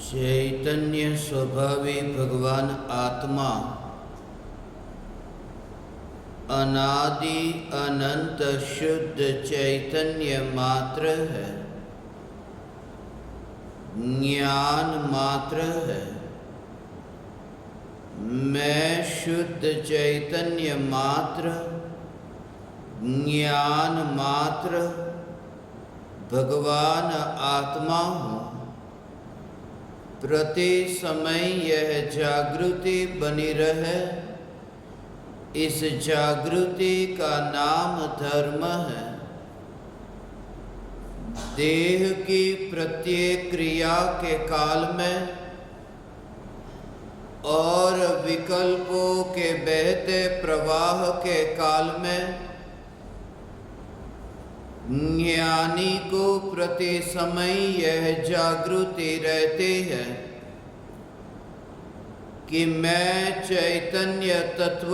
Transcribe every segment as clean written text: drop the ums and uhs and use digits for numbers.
चैतन्य स्वभावी भगवान आत्मा अनादि अनंत शुद्ध चैतन्य मात्र है, ज्ञान मात्र है। मैं शुद्ध चैतन्य मात्र, ज्ञान मात्र भगवान आत्मा हूँ। प्रति समय यह जागृति बनी रहे, इस जागृति का नाम धर्म है। देह की प्रत्येक क्रिया के काल में और विकल्पों के बहते प्रवाह के काल में ज्ञानी को प्रति समय यह जागृति रहती है कि मैं चैतन्य तत्व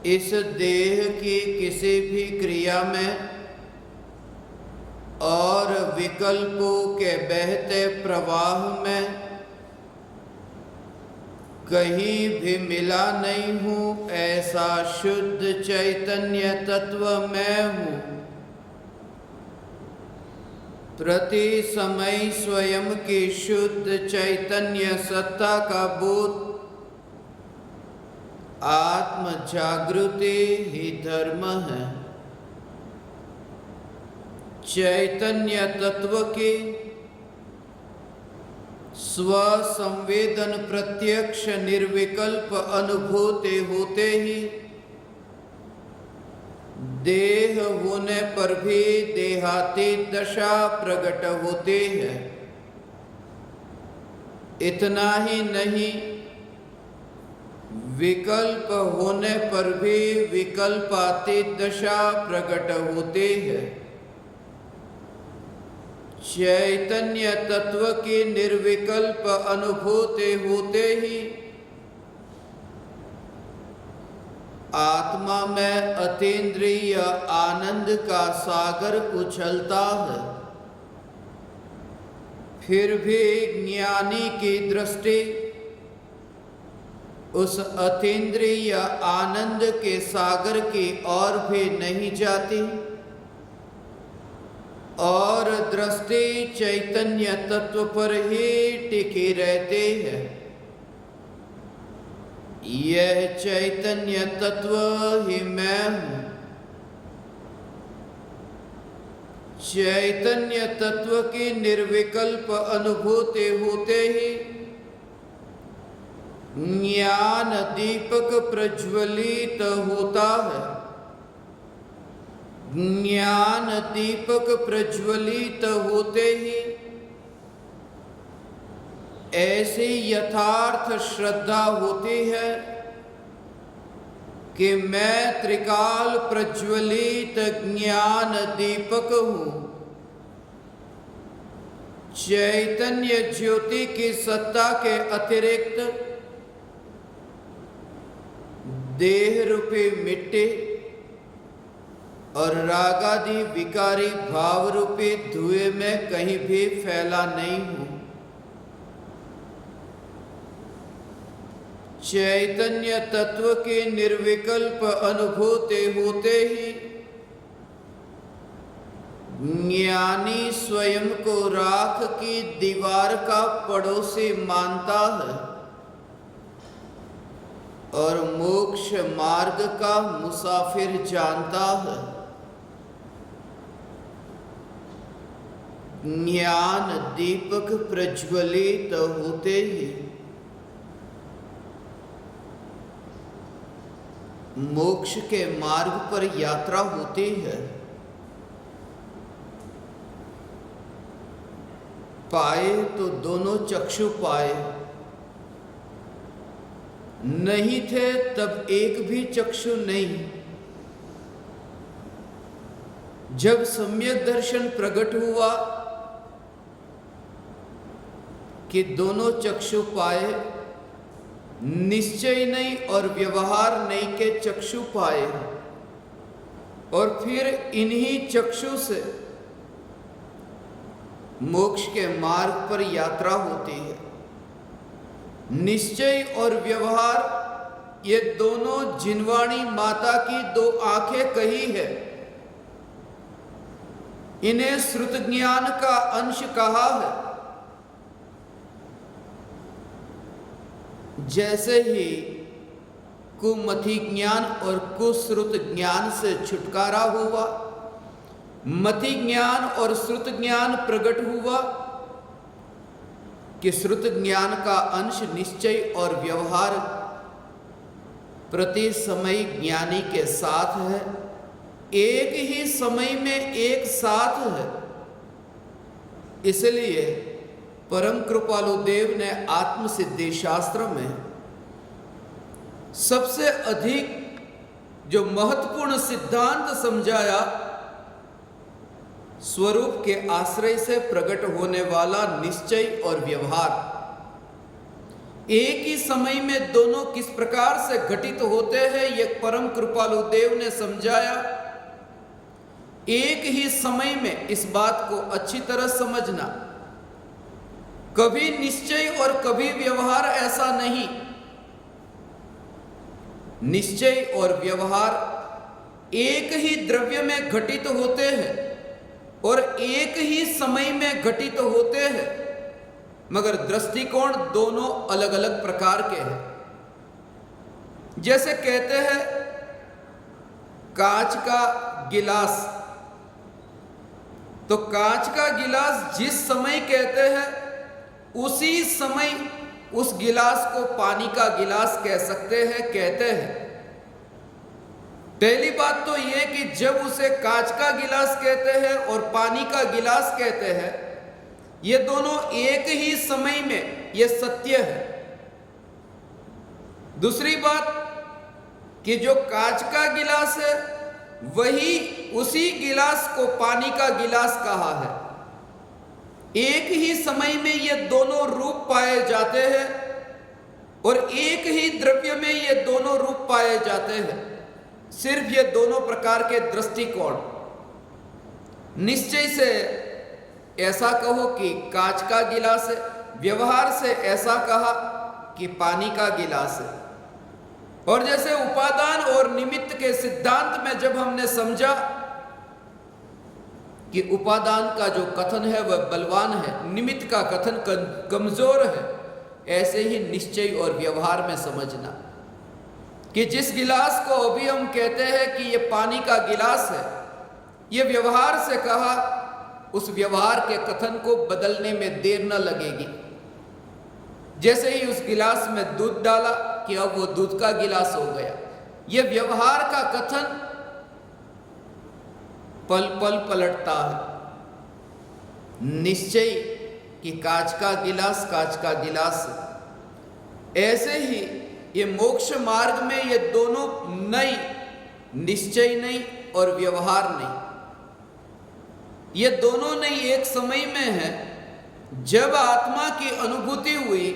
इस देह की किसी भी क्रिया में और विकल्पों के बहते प्रवाह में कहीं भी मिला नहीं हूँ। ऐसा शुद्ध चैतन्य तत्व मैं हूँ। प्रति समय स्वयं की शुद्ध चैतन्य सत्ता का बोध, आत्म जागृति ही धर्म है। चैतन्य तत्व की स्व संवेदन प्रत्यक्ष निर्विकल्प अनुभूति होते ही देह होने पर भी देहातीत दशा प्रकट होती है। इतना ही नहीं, विकल्प होने पर भी विकल्पातीत दशा प्रकट होती है। चैतन्य तत्व की निर्विकल्प अनुभूति होते ही आत्मा में अतीन्द्रिय आनंद का सागर उछलता है। फिर भी ज्ञानी की दृष्टि उस अतीन्द्रिय आनंद के सागर की ओर भी नहीं जाती और दृष्टि चैतन्य तत्व पर ही टिकी रहती है। यह चैतन्य तत्व ही मैं हूँ। चैतन्य तत्व की निर्विकल्प अनुभूति होते ही ज्ञान दीपक प्रज्वलित होता है। ज्ञान दीपक प्रज्वलित होते ही ऐसी यथार्थ श्रद्धा होती है कि मैं त्रिकाल प्रज्वलित ज्ञान दीपक हूँ। चैतन्य ज्योति की सत्ता के अतिरिक्त देह रूपी मिट्टी और रागादि विकारी भाव रूपी धुएं में कहीं भी फैला नहीं हूँ। चैतन्य तत्व की निर्विकल्प अनुभूति होते ही ज्ञानी स्वयं को राख की दीवार का पड़ोसी मानता है और मोक्ष मार्ग का मुसाफिर जानता है। ज्ञान दीपक प्रज्वलित होते ही मोक्ष के मार्ग पर यात्रा होती है। पाए तो दोनों चक्षु पाए, नहीं थे तब एक भी चक्षु नहीं। जब सम्यक दर्शन प्रकट हुआ कि दोनों चक्षु पाए, निश्चय नहीं और व्यवहार नहीं के चक्षु पाए, और फिर इन्हीं चक्षु से मोक्ष के मार्ग पर यात्रा होती है। निश्चय और व्यवहार ये दोनों जिनवाणी माता की दो आंखें कही है। इन्हें श्रुत ज्ञान का अंश कहा है। जैसे ही कुमति ज्ञान और कुश्रुत ज्ञान से छुटकारा हुआ, मति ज्ञान और श्रुत ज्ञान प्रकट हुआ कि श्रुत ज्ञान का अंश निश्चय और व्यवहार प्रति समय ज्ञानी के साथ है, एक ही समय में एक साथ है। इसलिए परम कृपालु देव ने आत्म सिद्धि शास्त्र में सबसे अधिक जो महत्वपूर्ण सिद्धांत समझाया, स्वरूप के आश्रय से प्रकट होने वाला निश्चय और व्यवहार एक ही समय में दोनों किस प्रकार से घटित होते हैं, यह परम कृपालु देव ने समझाया। एक ही समय में इस बात को अच्छी तरह समझना, कभी निश्चय और कभी व्यवहार ऐसा नहीं। निश्चय और व्यवहार एक ही द्रव्य में घटित होते हैं और एक ही समय में घटित होते हैं, मगर दृष्टिकोण दोनों अलग अलग प्रकार के हैं। जैसे कहते हैं कांच का गिलास, तो कांच का गिलास जिस समय कहते हैं उसी समय उस गिलास को पानी का गिलास कह सकते हैं, कहते हैं। पहली बात तो यह कि जब उसे कांच का गिलास कहते हैं और पानी का गिलास कहते हैं, ये दोनों एक ही समय में ये सत्य है। दूसरी बात कि जो कांच का गिलास है वही उसी गिलास को पानी का गिलास कहा है। एक ही समय में ये दोनों रूप पाए जाते हैं और एक ही द्रव्य में ये दोनों रूप पाए जाते हैं। सिर्फ ये दोनों प्रकार के दृष्टिकोण, निश्चय से ऐसा कहो कि कांच का गिलास है, व्यवहार से ऐसा कहा कि पानी का गिलास है। और जैसे उपादान और निमित्त के सिद्धांत में जब हमने समझा कि उपादान का जो कथन है वह बलवान है, निमित्त का कथन कमजोर है, ऐसे ही निश्चय और व्यवहार में समझना कि जिस गिलास को अभी हम कहते हैं कि यह पानी का गिलास है, यह व्यवहार से कहा, उस व्यवहार के कथन को बदलने में देर न लगेगी। जैसे ही उस गिलास में दूध डाला कि अब वो दूध का गिलास हो गया। यह व्यवहार का कथन पल पल पलटता है। निश्चय कि कांच का गिलास कांच का गिलास है। ऐसे ही ये मोक्ष मार्ग में ये दोनों नहीं, निश्चय नहीं और व्यवहार नहीं, ये दोनों नहीं एक समय में है। जब आत्मा की अनुभूति हुई,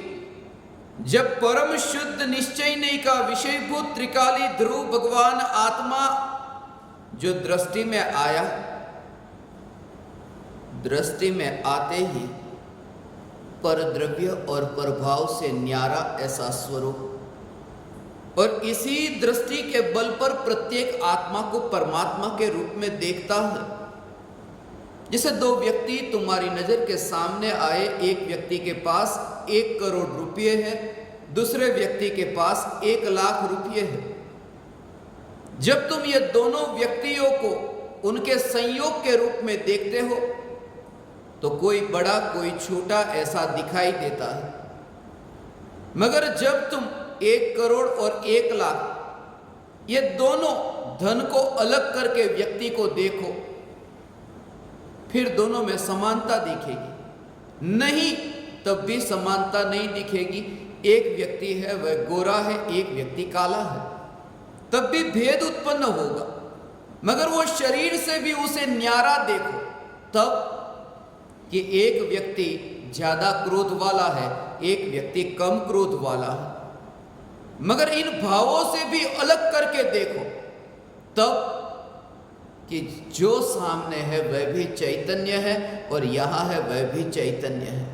जब परम शुद्ध निश्चय नहीं का विषयभूत त्रिकाली ध्रुव भगवान आत्मा जो दृष्टि में आया, दृष्टि में आते ही पर द्रव्य और प्रभाव से न्यारा ऐसा स्वरूप, और इसी दृष्टि के बल पर प्रत्येक आत्मा को परमात्मा के रूप में देखता है। जैसे दो व्यक्ति तुम्हारी नजर के सामने आए, एक व्यक्ति के पास 1 करोड़ रुपये है, दूसरे व्यक्ति के पास 1 लाख रुपये है। जब तुम ये दोनों व्यक्तियों को उनके संयोग के रूप में देखते हो तो कोई बड़ा कोई छोटा ऐसा दिखाई देता है, मगर जब तुम 1 करोड़ और 1 लाख ये दोनों धन को अलग करके व्यक्ति को देखो, फिर दोनों में समानता दिखेगी। नहीं, तब भी समानता नहीं दिखेगी। एक व्यक्ति है वह गोरा है, एक व्यक्ति काला है, तब भी भेद उत्पन्न होगा। मगर वो शरीर से भी उसे न्यारा देखो तब कि एक व्यक्ति ज्यादा क्रोध वाला है, एक व्यक्ति कम क्रोध वाला है, मगर इन भावों से भी अलग करके देखो तब कि जो सामने है वह भी चैतन्य है और यहाँ है वह भी चैतन्य है।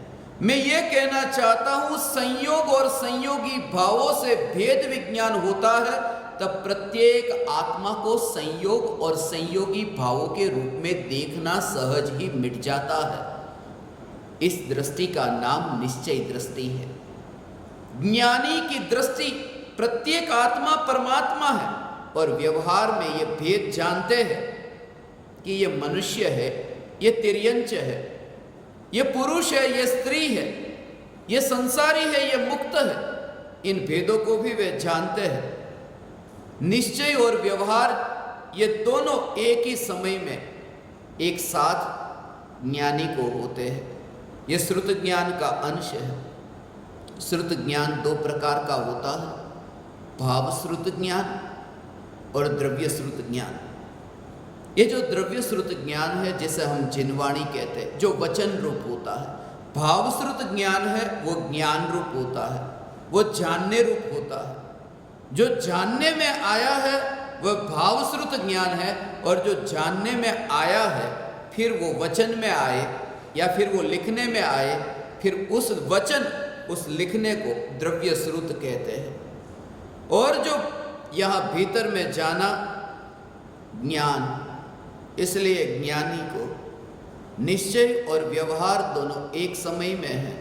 मैं ये कहना चाहता हूँ, संयोग और संयोगी भावों से भेद विज्ञान होता है, तब प्रत्येक आत्मा को संयोग और संयोगी भावों के रूप में देखना सहज ही मिट जाता है। इस दृष्टि का नाम निश्चय दृष्टि है। ज्ञानी की दृष्टि प्रत्येक आत्मा परमात्मा है और व्यवहार में ये भेद जानते हैं कि ये मनुष्य है, ये तिर्यंच है, ये पुरुष है, ये स्त्री है, ये संसारी है, ये मुक्त है। इन भेदों को भी वे जानते हैं। निश्चय और व्यवहार ये दोनों एक ही समय में एक साथ ज्ञानी को होते हैं। ये श्रुत ज्ञान का अंश है। श्रुत ज्ञान दो प्रकार का होता है, भाव श्रुत ज्ञान और द्रव्य श्रुत ज्ञान। ये जो द्रव्य श्रुत ज्ञान है, जिसे हम जिनवाणी कहते हैं, जो वचन रूप होता है। भाव श्रुत ज्ञान है, वो ज्ञान रूप होता है, वो जानने रूप होता है। जो जानने में आया है वह भाव श्रुत ज्ञान है, और जो जानने में आया है फिर वो वचन में आए या फिर वो लिखने में आए, फिर उस वचन उस लिखने को द्रव्य श्रुत कहते हैं। और जो यहाँ भीतर में जाना ज्ञान, इसलिए ज्ञानी को निश्चय और व्यवहार दोनों एक समय में है।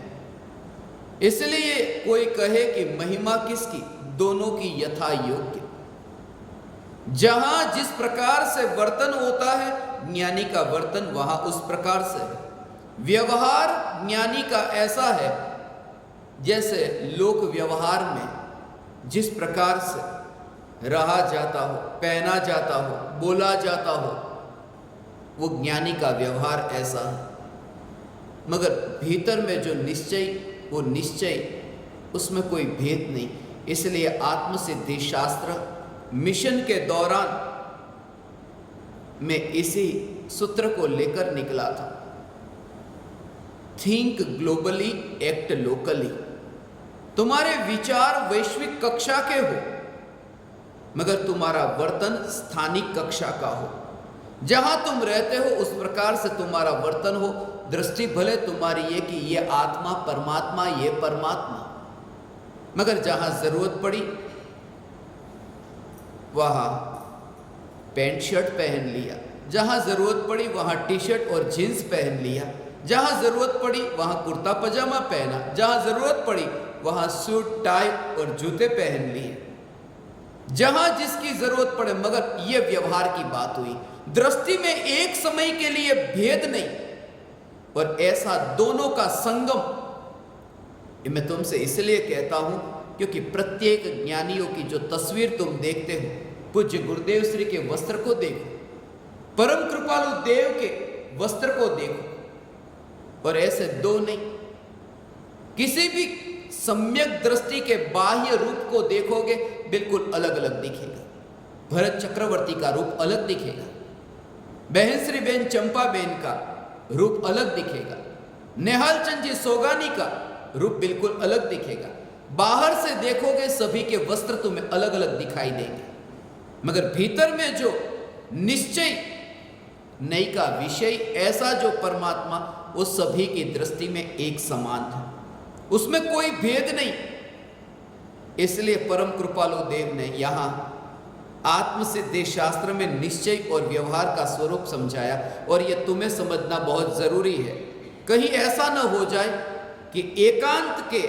इसलिए कोई कहे कि महिमा किसकी, दोनों की यथा योग्य। जहां जिस प्रकार से वर्तन होता है, ज्ञानी का वर्तन वहां उस प्रकार से है। व्यवहार ज्ञानी का ऐसा है जैसे लोक व्यवहार में जिस प्रकार से रहा जाता हो, पहना जाता हो, बोला जाता हो, वो ज्ञानी का व्यवहार ऐसा है। मगर भीतर में जो निश्चय, वो निश्चय, उसमें कोई भेद नहीं। इसलिए आत्मसिद्धि शास्त्र मिशन के दौरान मैं इसी सूत्र को लेकर निकला था। Think globally, act locally. तुम्हारे विचार वैश्विक कक्षा के हो, मगर तुम्हारा वर्तन स्थानिक कक्षा का हो। जहां तुम रहते हो उस प्रकार से तुम्हारा वर्तन हो। दृष्टि भले तुम्हारी ये कि ये आत्मा परमात्मा, ये परमात्मा, मगर जहां जरूरत पड़ी वहां पैंट शर्ट पहन लिया, जहां जरूरत पड़ी वहां टी शर्ट और जीन्स पहन लिया, जहां जरूरत पड़ी वहां कुर्ता पजामा पहना, जहां जरूरत पड़ी वहां सूट टाई और जूते पहन लिए, जहां जिसकी जरूरत पड़े। मगर यह व्यवहार की बात हुई। दृष्टि में एक समय के लिए भेद नहीं, और ऐसा दोनों का संगम, ये मैं तुमसे इसलिए कहता हूं क्योंकि प्रत्येक ज्ञानियों की जो तस्वीर तुम देखते हो, पूज्य गुरुदेव श्री के वस्त्र को देखो, परम कृपालु देव के वस्त्र को देखो, और ऐसे दो नहीं। किसी भी सम्यक दृष्टि के बाह्य रूप को देखोगे बिल्कुल अलग अलग दिखेगा। भरत चक्रवर्ती का रूप अलग दिखेगा, बहन श्री बेन चंपा बेन का रूप अलग दिखेगा, नेहाल चंद जी सोगानी का रूप बिल्कुल अलग दिखेगा। बाहर से देखोगे सभी के वस्त्र तुम्हें अलग अलग दिखाई देंगे, मगर भीतर में जो निश्चय नई का विषय, ऐसा जो परमात्मा, वो सभी की दृष्टि में एक समान है, उसमें कोई भेद नहीं। इसलिए परम कृपालु देव ने यहाँ आत्मसिद्धि शास्त्र में निश्चय और व्यवहार का स्वरूप समझाया, और यह तुम्हें समझना बहुत जरूरी है। कहीं ऐसा न हो जाए कि एकांत के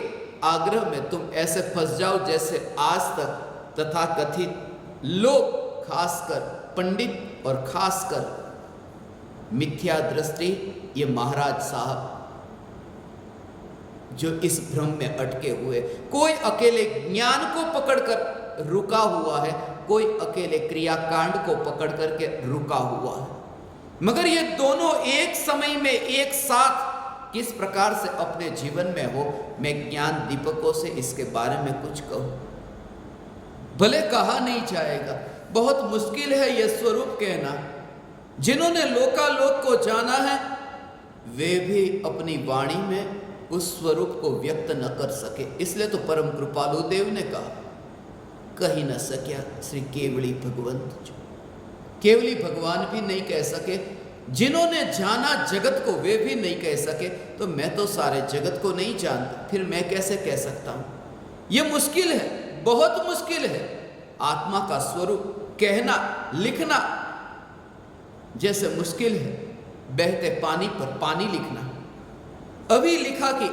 आग्रह में तुम ऐसे फंस जाओ जैसे आज तक तथाकथित लोग, खासकर पंडित और खासकर मिथ्या दृष्टि, ये महाराज साहब जो इस भ्रम में अटके हुए, कोई अकेले ज्ञान को पकड़कर रुका हुआ है, कोई अकेले क्रियाकांड को पकड़ करके रुका हुआ है। मगर ये दोनों एक समय में एक साथ किस प्रकार से अपने जीवन में हो, मैं ज्ञान दीपकों से इसके बारे में कुछ कहूं, भले कहा नहीं जाएगा। बहुत मुश्किल है यह स्वरूप कहना। जिन्होंने लोकालोक को जाना है वे भी अपनी वाणी में उस स्वरूप को व्यक्त न कर सके। इसलिए तो परम कृपालु देव ने कहा, कही न सक्या श्री केवली भगवंत जो। केवली भगवान भी नहीं कह सके, जिन्होंने जाना जगत को वे भी नहीं कह सके, तो मैं तो सारे जगत को नहीं जानता, फिर मैं कैसे कह सकता हूं? यह मुश्किल है, बहुत मुश्किल है। आत्मा का स्वरूप कहना लिखना जैसे मुश्किल है बहते पानी पर पानी लिखना। अभी लिखा कि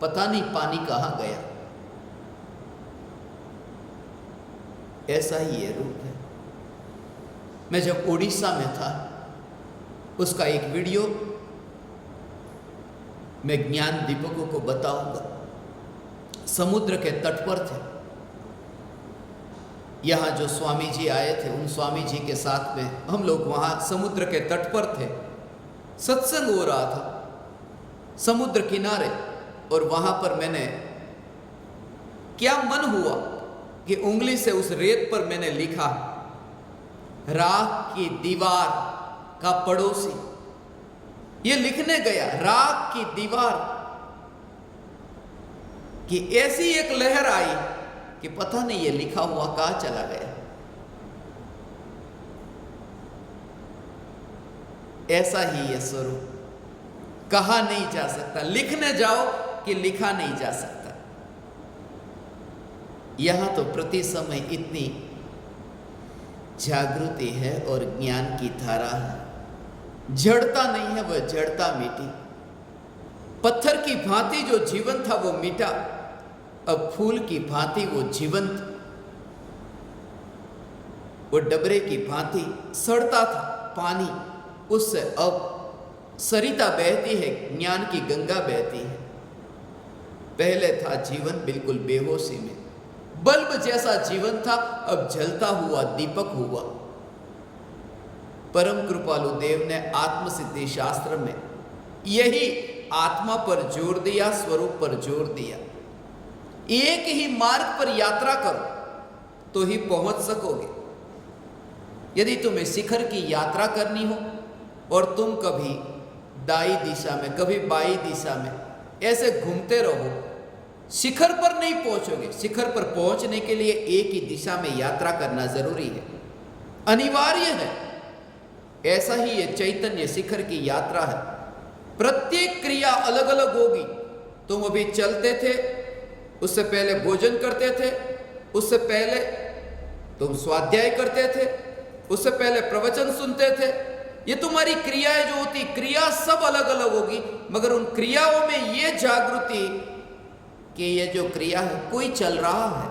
पता नहीं पानी कहां गया, ऐसा ही ये रूप है। मैं जब उड़ीसा में था, उसका एक वीडियो मैं ज्ञान दीपकों को बताऊंगा। समुद्र के तट पर थे, यहां जो स्वामी जी आए थे, उन स्वामी जी के साथ में हम लोग वहां समुद्र के तट पर थे। सत्संग हो रहा था समुद्र किनारे, और वहां पर मैंने क्या मन हुआ कि उंगली से उस रेत पर मैंने लिखा, राख की दीवार का पड़ोसी। ये लिखने गया, राख की दीवार, कि ऐसी एक लहर आई कि पता नहीं ये लिखा हुआ कहां चला गया। ऐसा ही ये स्वरूप कहा नहीं जा सकता। लिखने जाओ कि लिखा नहीं जा सकता। यहां तो प्रति समय इतनी जागृति है और ज्ञान की धारा है। जड़ता नहीं है, वह जड़ता मिटी। पत्थर की भांति जो जीवन था वो मिटा, अब फूल की भांति वो जीवंत। वो डबरे की भांति सड़ता था पानी, उससे अब सरिता बहती है, ज्ञान की गंगा बहती है। पहले था जीवन बिल्कुल बेहोशी में, बल्ब जैसा जीवन था, अब जलता हुआ दीपक हुआ। परम कृपालु देव ने आत्मसिद्धि शास्त्र में यही आत्मा पर जोर दिया, स्वरूप पर जोर दिया। एक ही मार्ग पर यात्रा करो तो ही पहुंच सकोगे। यदि तुम्हें शिखर की यात्रा करनी हो और तुम कभी दाई दिशा में कभी बाई दिशा में ऐसे घूमते रहो, शिखर पर नहीं पहुंचोगे। शिखर पर पहुंचने के लिए एक ही दिशा में यात्रा करना जरूरी है, अनिवार्य है। ऐसा ही ये चैतन्य शिखर की यात्रा है। प्रत्येक क्रिया अलग अलग होगी। तुम अभी चलते थे, उससे पहले भोजन करते थे, उससे पहले तुम स्वाध्याय करते थे, उससे पहले प्रवचन सुनते थे। ये तुम्हारी क्रियाएं जो होती, क्रिया सब अलग अलग होगी, मगर उन क्रियाओं में ये जागृति कि ये जो क्रिया है, कोई चल रहा है,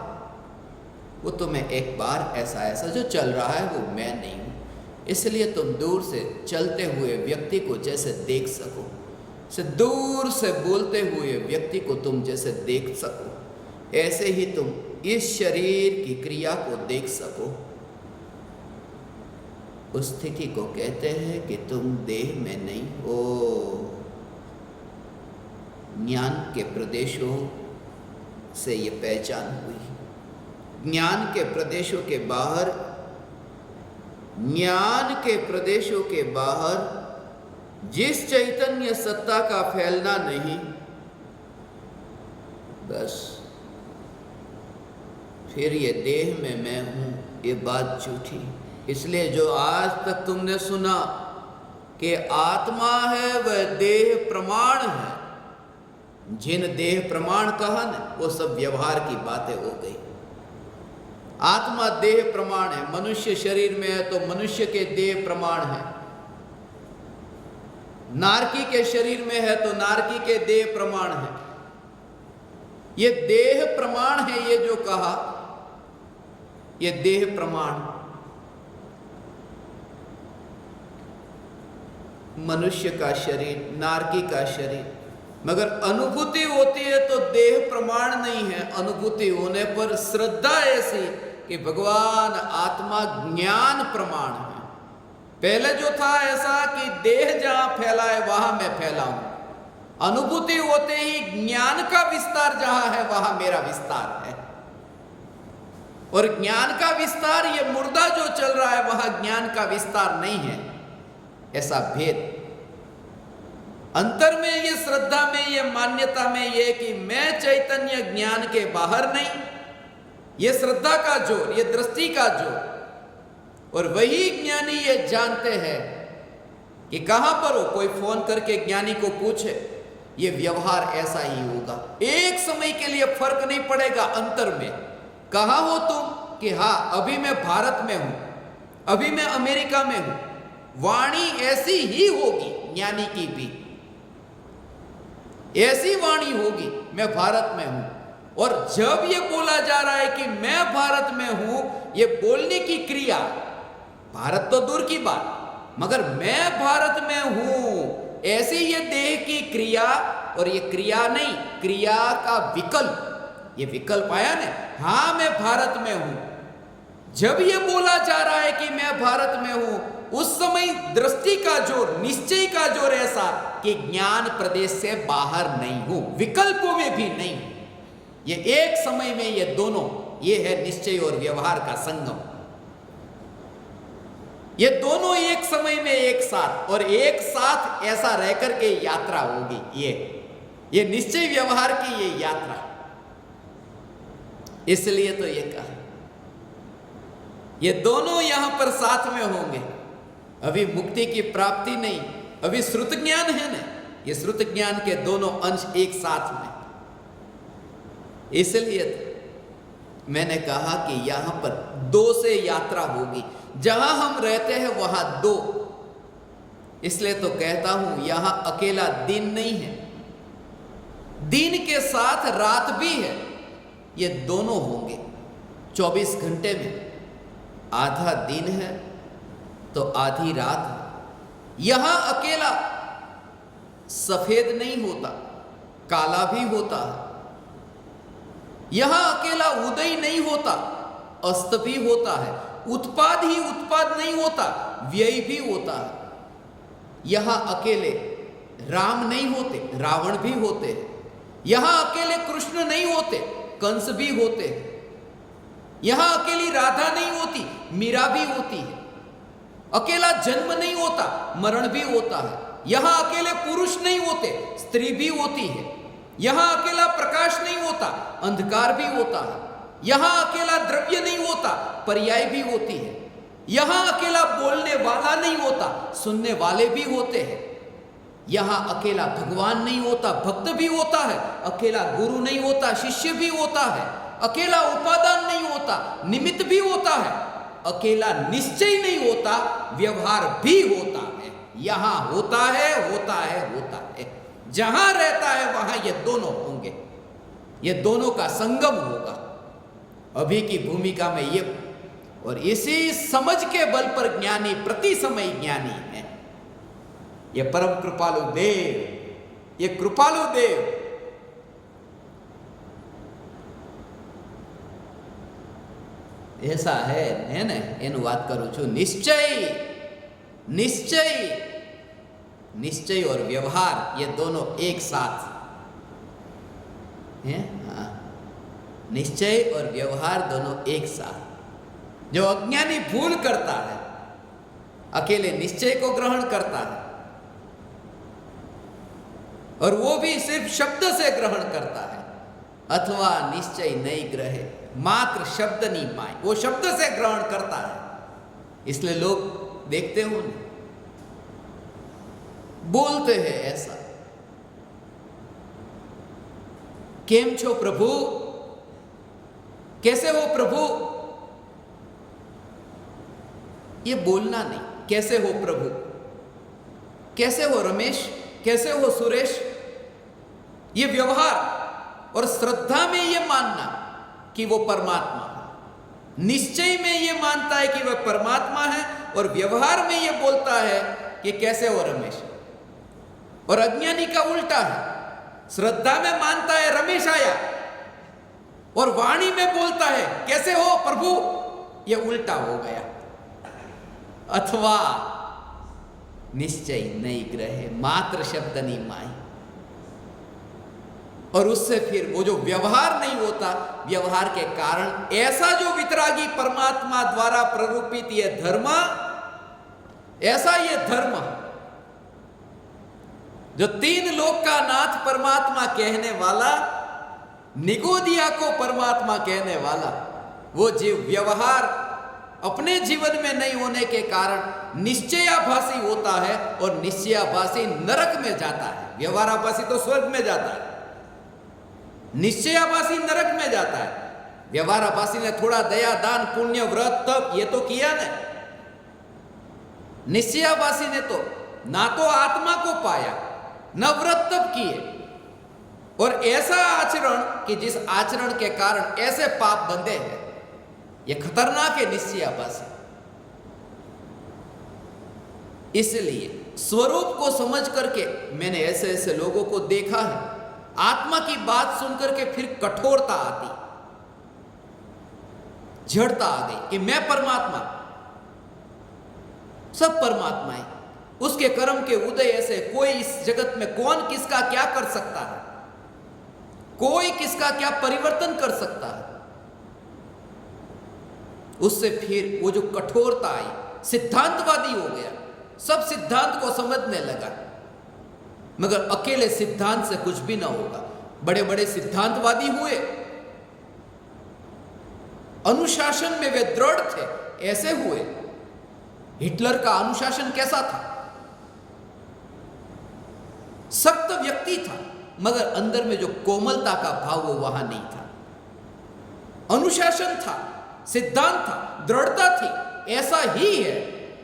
वो तुम्हें एक बार ऐसा जो चल रहा है वो मैं नहीं हूं। इसलिए तुम दूर से चलते हुए व्यक्ति को जैसे देख सको, से दूर से बोलते हुए व्यक्ति को तुम जैसे देख सको, ऐसे ही तुम इस शरीर की क्रिया को देख सको। उस स्थिति को कहते हैं कि तुम देह में नहीं हो। ज्ञान के प्रदेशों से ये पहचान हुई। ज्ञान के प्रदेशों के बाहर, ज्ञान के प्रदेशों के बाहर जिस चैतन्य सत्ता का फैलना नहीं, बस फिर ये देह में मैं हूं, ये बात झूठी। इसलिए जो आज तक तुमने सुना कि आत्मा है वह देह प्रमाण है, जिन देह प्रमाण कहा न, वो सब व्यवहार की बातें हो गई। आत्मा देह प्रमाण है। मनुष्य शरीर में है तो मनुष्य के देह प्रमाण है, नारकी के शरीर में है तो नारकी के देह प्रमाण है। ये देह प्रमाण है, ये जो कहा, ये देह प्रमाण। मनुष्य का शरीर, नारकी का शरीर, मगर अनुभूति होती है तो देह प्रमाण नहीं है। अनुभूति होने पर श्रद्धा ऐसी कि भगवान आत्मा ज्ञान प्रमाण है। पहले जो था ऐसा कि देह जहां फैला है वहां मैं फैला हूं। अनुभूति होते ही ज्ञान का विस्तार जहां है वहां मेरा विस्तार है। और ज्ञान का विस्तार, ये मुर्दा जो चल रहा है वहां ज्ञान का विस्तार नहीं है। ऐसा भेद अंतर में, ये श्रद्धा में, ये मान्यता में, ये कि मैं चैतन्य ज्ञान के बाहर नहीं, ये श्रद्धा का जोर, ये दृष्टि का जोर। और वही ज्ञानी ये जानते हैं कि कहां पर हो। कोई फोन करके ज्ञानी को पूछे, ये व्यवहार ऐसा ही होगा। एक समय के लिए फर्क नहीं पड़ेगा अंतर में। कहां हो तुम? कि हाँ, अभी मैं भारत में हूं, अभी मैं अमेरिका में हूं। वाणी ऐसी ही होगी, ज्ञानी की भी ऐसी वाणी होगी, मैं भारत में हूं। और जब ये बोला जा रहा है कि मैं भारत में हूं, ये बोलने की क्रिया, भारत तो दूर की बात, मगर मैं भारत में हूं, ऐसी ये देह की क्रिया। और ये क्रिया नहीं, क्रिया का विकल्प, ये विकल्प आया ना, हां मैं भारत में हूं। जब ये बोला जा रहा है कि मैं भारत में हूं, उस समय दृष्टि का जोर, निश्चय का जोर ऐसा कि ज्ञान प्रदेश से बाहर नहीं हूं, विकल्पों में भी नहीं हूं। ये एक समय में ये दोनों, ये है निश्चय और व्यवहार का संगम। ये दोनों एक समय में एक साथ, और एक साथ ऐसा रहकर के यात्रा होगी। ये निश्चय व्यवहार की ये यात्रा। इसलिए तो ये कहा, ये दोनों यहां पर साथ में होंगे। अभी मुक्ति की प्राप्ति नहीं, अभी श्रुत ज्ञान है ना, ये श्रुत ज्ञान के दोनों अंश एक साथ में। इसलिए तो मैंने कहा कि यहां पर दो से यात्रा होगी। जहां हम रहते हैं वहां दो। इसलिए तो कहता हूं, यहां अकेला दिन नहीं है, दिन के साथ रात भी है। ये दोनों होंगे 24 घंटे में। आधा दिन है तो आधी रात है। यहां अकेला सफेद नहीं होता, काला भी होता है। यहां अकेला उदय नहीं होता, अस्त भी होता है। उत्पाद ही उत्पाद नहीं होता, व्यय भी होता है। यहां अकेले राम नहीं होते, रावण भी होते हैं। यहां अकेले कृष्ण नहीं होते, कंस भी होते हैं। यहां अकेली राधा नहीं होती, मीरा भी होती है। अकेला जन्म नहीं होता, मरण भी होता है। यहां अकेले पुरुष नहीं होते, स्त्री भी होती है। यहां अकेला प्रकाश नहीं होता, अंधकार भी होता है। यहां अकेला द्रव्य नहीं होता, पर्याय भी होती है। यहां अकेला बोलने वाला नहीं होता, सुनने वाले भी होते हैं। यहां अकेला भगवान नहीं होता, भक्त भी होता है। अकेला गुरु नहीं होता, शिष्य भी होता है। अकेला उपादान नहीं होता, निमित्त भी होता है। अकेला निश्चय नहीं होता, व्यवहार भी होता है। यहां होता है, होता है, होता है। जहां रहता है वहां ये दोनों होंगे, ये दोनों का संगम होगा। अभी की भूमिका में ये, और इसी समझ के बल पर ज्ञानी प्रति समय ज्ञानी है। ये परम कृपालु देव, ये कृपालु देव ऐसा है ने एनु बात करूं छू। निश्चय, निश्चय, निश्चय और व्यवहार ये दोनों एक साथ हैं। हाँ, निश्चय और व्यवहार दोनों एक साथ। जो अज्ञानी भूल करता है, अकेले निश्चय को ग्रहण करता है, और वो भी सिर्फ शब्द से ग्रहण करता है। अथवा निश्चय नहीं ग्रहे, मात्र शब्द नहीं पाए, वो शब्द से ग्रहण करता है। इसलिए लोग देखते हो, बोलते हैं ऐसा, केम छो प्रभु, कैसे हो प्रभु। ये बोलना नहीं, कैसे हो प्रभु, कैसे हो रमेश, कैसे हो सुरेश। ये व्यवहार और श्रद्धा में ये मानना कि वो परमात्मा है, निश्चय में ये मानता है कि वह परमात्मा है, और व्यवहार में ये बोलता है कि कैसे हो रमेश। और अज्ञानी का उल्टा है, श्रद्धा में मानता है रमेश आया, और वाणी में बोलता है कैसे हो प्रभु। ये उल्टा हो गया। अथवा निश्चय नहीं ग्रहे, मात्र शब्द नहीं माई। और उससे फिर वो जो व्यवहार नहीं होता, व्यवहार के कारण ऐसा जो वितरागी परमात्मा द्वारा प्ररूपित ये धर्म, ऐसा ये धर्म जो तीन लोक का नाथ परमात्मा कहने वाला, निगोदिया को परमात्मा कहने वाला, वो जीव व्यवहार अपने जीवन में नहीं होने के कारण निश्चयाभासी होता है और निश्चयाभासी नरक में जाता है। व्यवहाराभासी तो स्वर्ग में जाता है, निश्चयाभासी नरक में जाता है। व्यवहाराभासी ने थोड़ा दया, दान, पुण्य, व्रत, तप ये तो किया ना। निश्चयाभासी ने तो ना तो आत्मा को पाया, न व्रत तप किए, और ऐसा आचरण कि जिस आचरण के कारण ऐसे पाप बंधे हैं, यह खतरनाक है निश्चयाभासी। इसलिए स्वरूप को समझ करके मैंने ऐसे ऐसे लोगों को देखा है, आत्मा की बात सुनकर के फिर कठोरता आती, जड़ता आ गई कि मैं परमात्मा, सब परमात्मा है, उसके कर्म के उदय ऐसे, कोई इस जगत में कौन किसका क्या कर सकता है, कोई किसका क्या परिवर्तन कर सकता है। उससे फिर वो जो कठोरता आई, सिद्धांतवादी हो गया, सब सिद्धांत को समझने लगा। मगर अकेले सिद्धांत से कुछ भी ना होगा। बड़े बड़े सिद्धांतवादी हुए, अनुशासन में वे दृढ़ थे, ऐसे हुए। हिटलर का अनुशासन कैसा था? सख्त व्यक्ति था, मगर अंदर में जो कोमलता का भाव वो वहां नहीं था। अनुशासन था, सिद्धांत था, दृढ़ता थी, ऐसा ही है,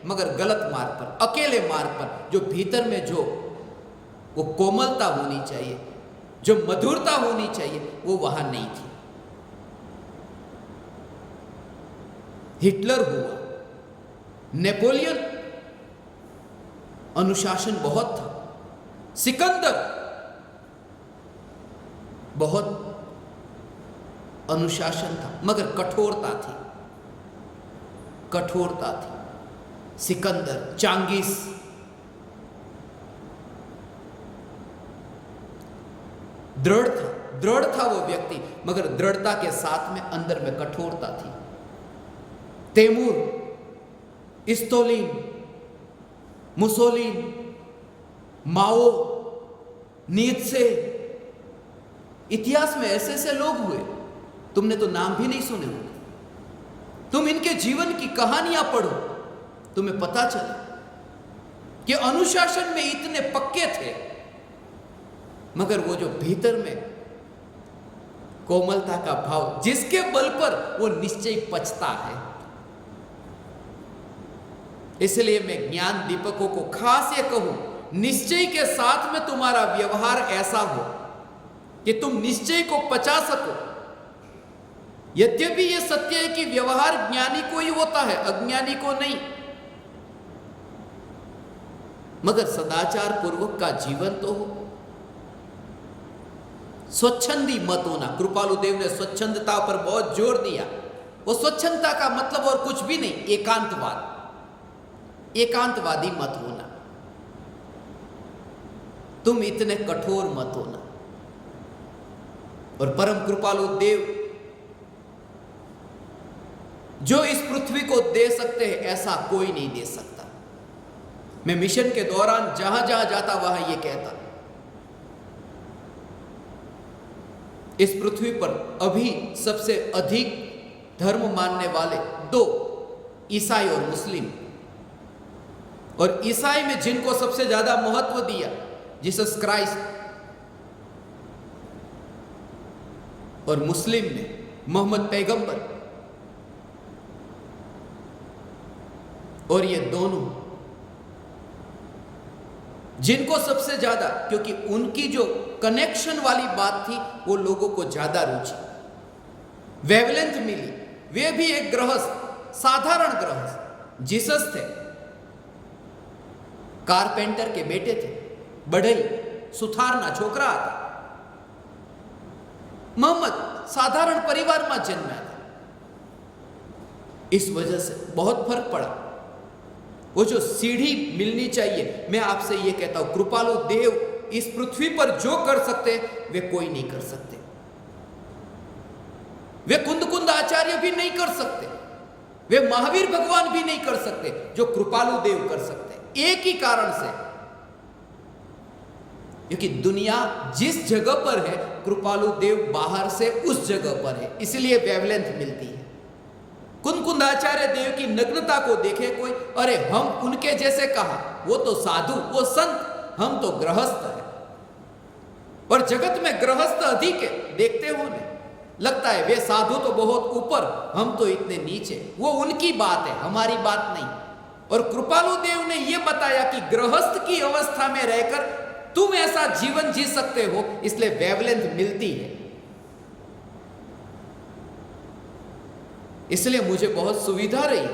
मगर गलत मार्ग पर, अकेले मार्ग पर। जो भीतर में जो वो कोमलता होनी चाहिए, जो मधुरता होनी चाहिए, वो वहां नहीं थी। हिटलर हुआ, नेपोलियन, अनुशासन बहुत था, सिकंदर बहुत अनुशासन था, मगर कठोरता थी, कठोरता थी। सिकंदर, चांगिस, दृढ़ था वो व्यक्ति, मगर दृढ़ता के साथ में अंदर में कठोरता थी। तैमूर, स्टालिन, मुसोलिन, माओ, नीत्से, इतिहास में ऐसे ऐसे लोग हुए, तुमने तो नाम भी नहीं सुने होंगे। तुम इनके जीवन की कहानियां पढ़ो, तुम्हें पता चले कि अनुशासन में इतने पक्के थे, मगर वो जो भीतर में कोमलता का भाव, जिसके बल पर वो निश्चय पचता है। इसलिए मैं ज्ञान दीपकों को खास ये कहूं, निश्चय के साथ में तुम्हारा व्यवहार ऐसा हो कि तुम निश्चय को पचा सको। यद्यपि यह सत्य है कि व्यवहार ज्ञानी को ही होता है, अज्ञानी को नहीं, मगर सदाचार पूर्वक का जीवन तो हो। स्वच्छंदी मत होना, कृपालु देव ने स्वच्छंदता पर बहुत जोर दिया। वो स्वच्छंदता का मतलब और कुछ भी नहीं, एकांतवाद, एकांतवादी मत होना। तुम इतने कठोर मत होना। और परम कृपालु देव जो इस पृथ्वी को दे सकते हैं, ऐसा कोई नहीं दे सकता। मैं मिशन के दौरान जहां जहां जाता वहां यह कहता, इस पृथ्वी पर अभी सबसे अधिक धर्म मानने वाले दो, ईसाई और मुस्लिम। और ईसाई में जिनको सबसे ज्यादा महत्व दिया, जीसस क्राइस्ट, और मुस्लिम में मोहम्मद पैगंबर। और ये दोनों जिनको सबसे ज्यादा, क्योंकि उनकी जो कनेक्शन वाली बात थी, वो लोगों को ज्यादा रुचि, वेवलेंथ मिली। वे भी एक गृहस्थ, साधारण गृहस्थ। जीसस थे, कारपेंटर के बेटे थे, बढ़ई सुथारना छोकरा था। मोहम्मद साधारण परिवार में जन्मा था। इस वजह से बहुत फर्क पड़ा। वो जो सीढ़ी मिलनी चाहिए, मैं आपसे ये कहता हूं, कृपालु देव इस पृथ्वी पर जो कर सकते वे कोई नहीं कर सकते। वे कुंद आचार्य भी नहीं कर सकते, वे महावीर भगवान भी नहीं कर सकते जो कृपालु देव कर सकते। एक ही कारण से, क्योंकि दुनिया जिस जगह पर है, कृपालु देव बाहर से उस जगह पर है, इसलिए वेवलेंथ मिलती है। कुंदाचार्य देव की नग्नता को देखे कोई, अरे हम उनके जैसे कहा, वो तो साधु, वो संत, हम तो गृहस्थ है। और जगत में गृहस्थ अधिक है, देखते हो ने लगता है वे साधु तो बहुत ऊपर, हम तो इतने नीचे। वो उनकी बात है, हमारी बात नहीं। और कृपालु देव ने यह बताया कि गृहस्थ की अवस्था में रहकर तुम ऐसा जीवन जी सकते हो, इसलिए वेवलेंथ मिलती है। इसलिए मुझे बहुत सुविधा रही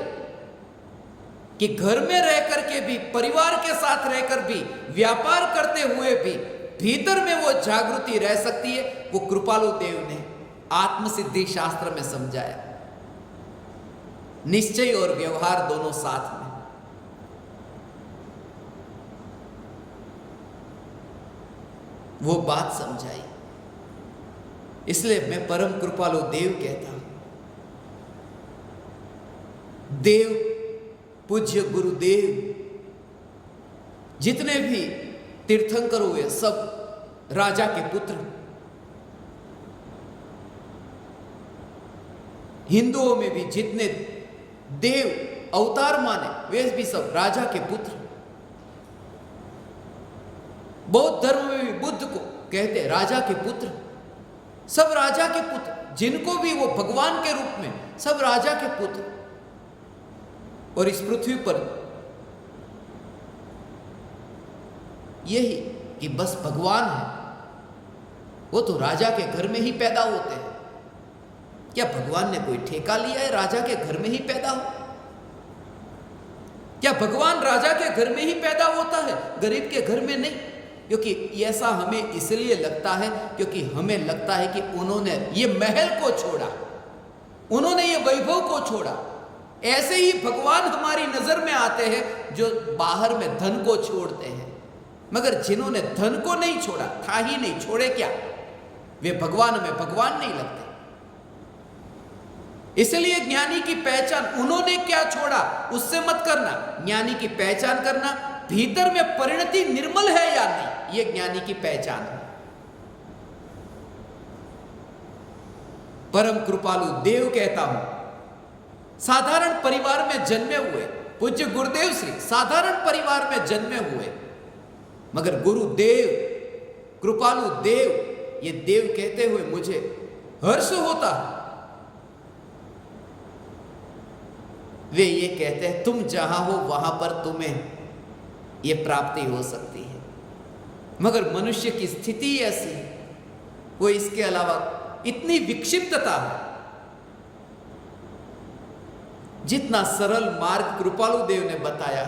कि घर में रहकर के भी, परिवार के साथ रहकर भी, व्यापार करते हुए भी भीतर में वो जागृति रह सकती है। वो कृपालु देव ने आत्मसिद्धि शास्त्र में समझाया, निश्चय और व्यवहार दोनों साथ में। वो बात समझाई। इसलिए मैं परम कृपालु देव कहता हूं, देव पूज्य गुरुदेव जितने भी तीर्थंकर हुए सब राजा के पुत्र। हिंदुओं में भी जितने देव अवतार माने वे भी सब राजा के पुत्र। बौद्ध धर्म में भी बुद्ध को कहते हैं राजा के पुत्र, सब राजा के पुत्र, जिनको भी वो भगवान के रूप में, सब राजा के पुत्र। और इस पृथ्वी पर यही कि बस भगवान है, वो तो राजा के घर में ही पैदा होते हैं। क्या भगवान ने कोई ठेका लिया है राजा के घर में ही पैदा हो? क्या भगवान राजा के घर में ही पैदा होता है, गरीब के घर में नहीं? क्योंकि ऐसा हमें इसलिए लगता है क्योंकि हमें लगता है कि उन्होंने ये महल को छोड़ा, उन्होंने ये वैभव को छोड़ा। ऐसे ही भगवान हमारी नजर में आते हैं जो बाहर में धन को छोड़ते हैं, मगर जिन्होंने धन को नहीं छोड़ा, था ही नहीं, छोड़े क्या, वे भगवान में भगवान नहीं लगते। इसलिए ज्ञानी की पहचान, उन्होंने क्या छोड़ा उससे मत करना, ज्ञानी की पहचान करना भीतर में परिणति निर्मल है या नहीं, यह ज्ञानी की पहचान है। परम कृपालु देव कहता हूं, साधारण परिवार में जन्मे हुए पूज्य गुरुदेव श्री साधारण परिवार में जन्मे हुए, मगर गुरुदेव कृपालु देव, ये देव कहते हुए मुझे हर्ष होता है। वे ये कहते हैं तुम जहां हो वहां पर तुम्हें ये प्राप्ति हो सकती है, मगर मनुष्य की स्थिति ऐसी, वो इसके अलावा इतनी विक्षिप्तता है। जितना सरल मार्ग कृपालु देव ने बताया,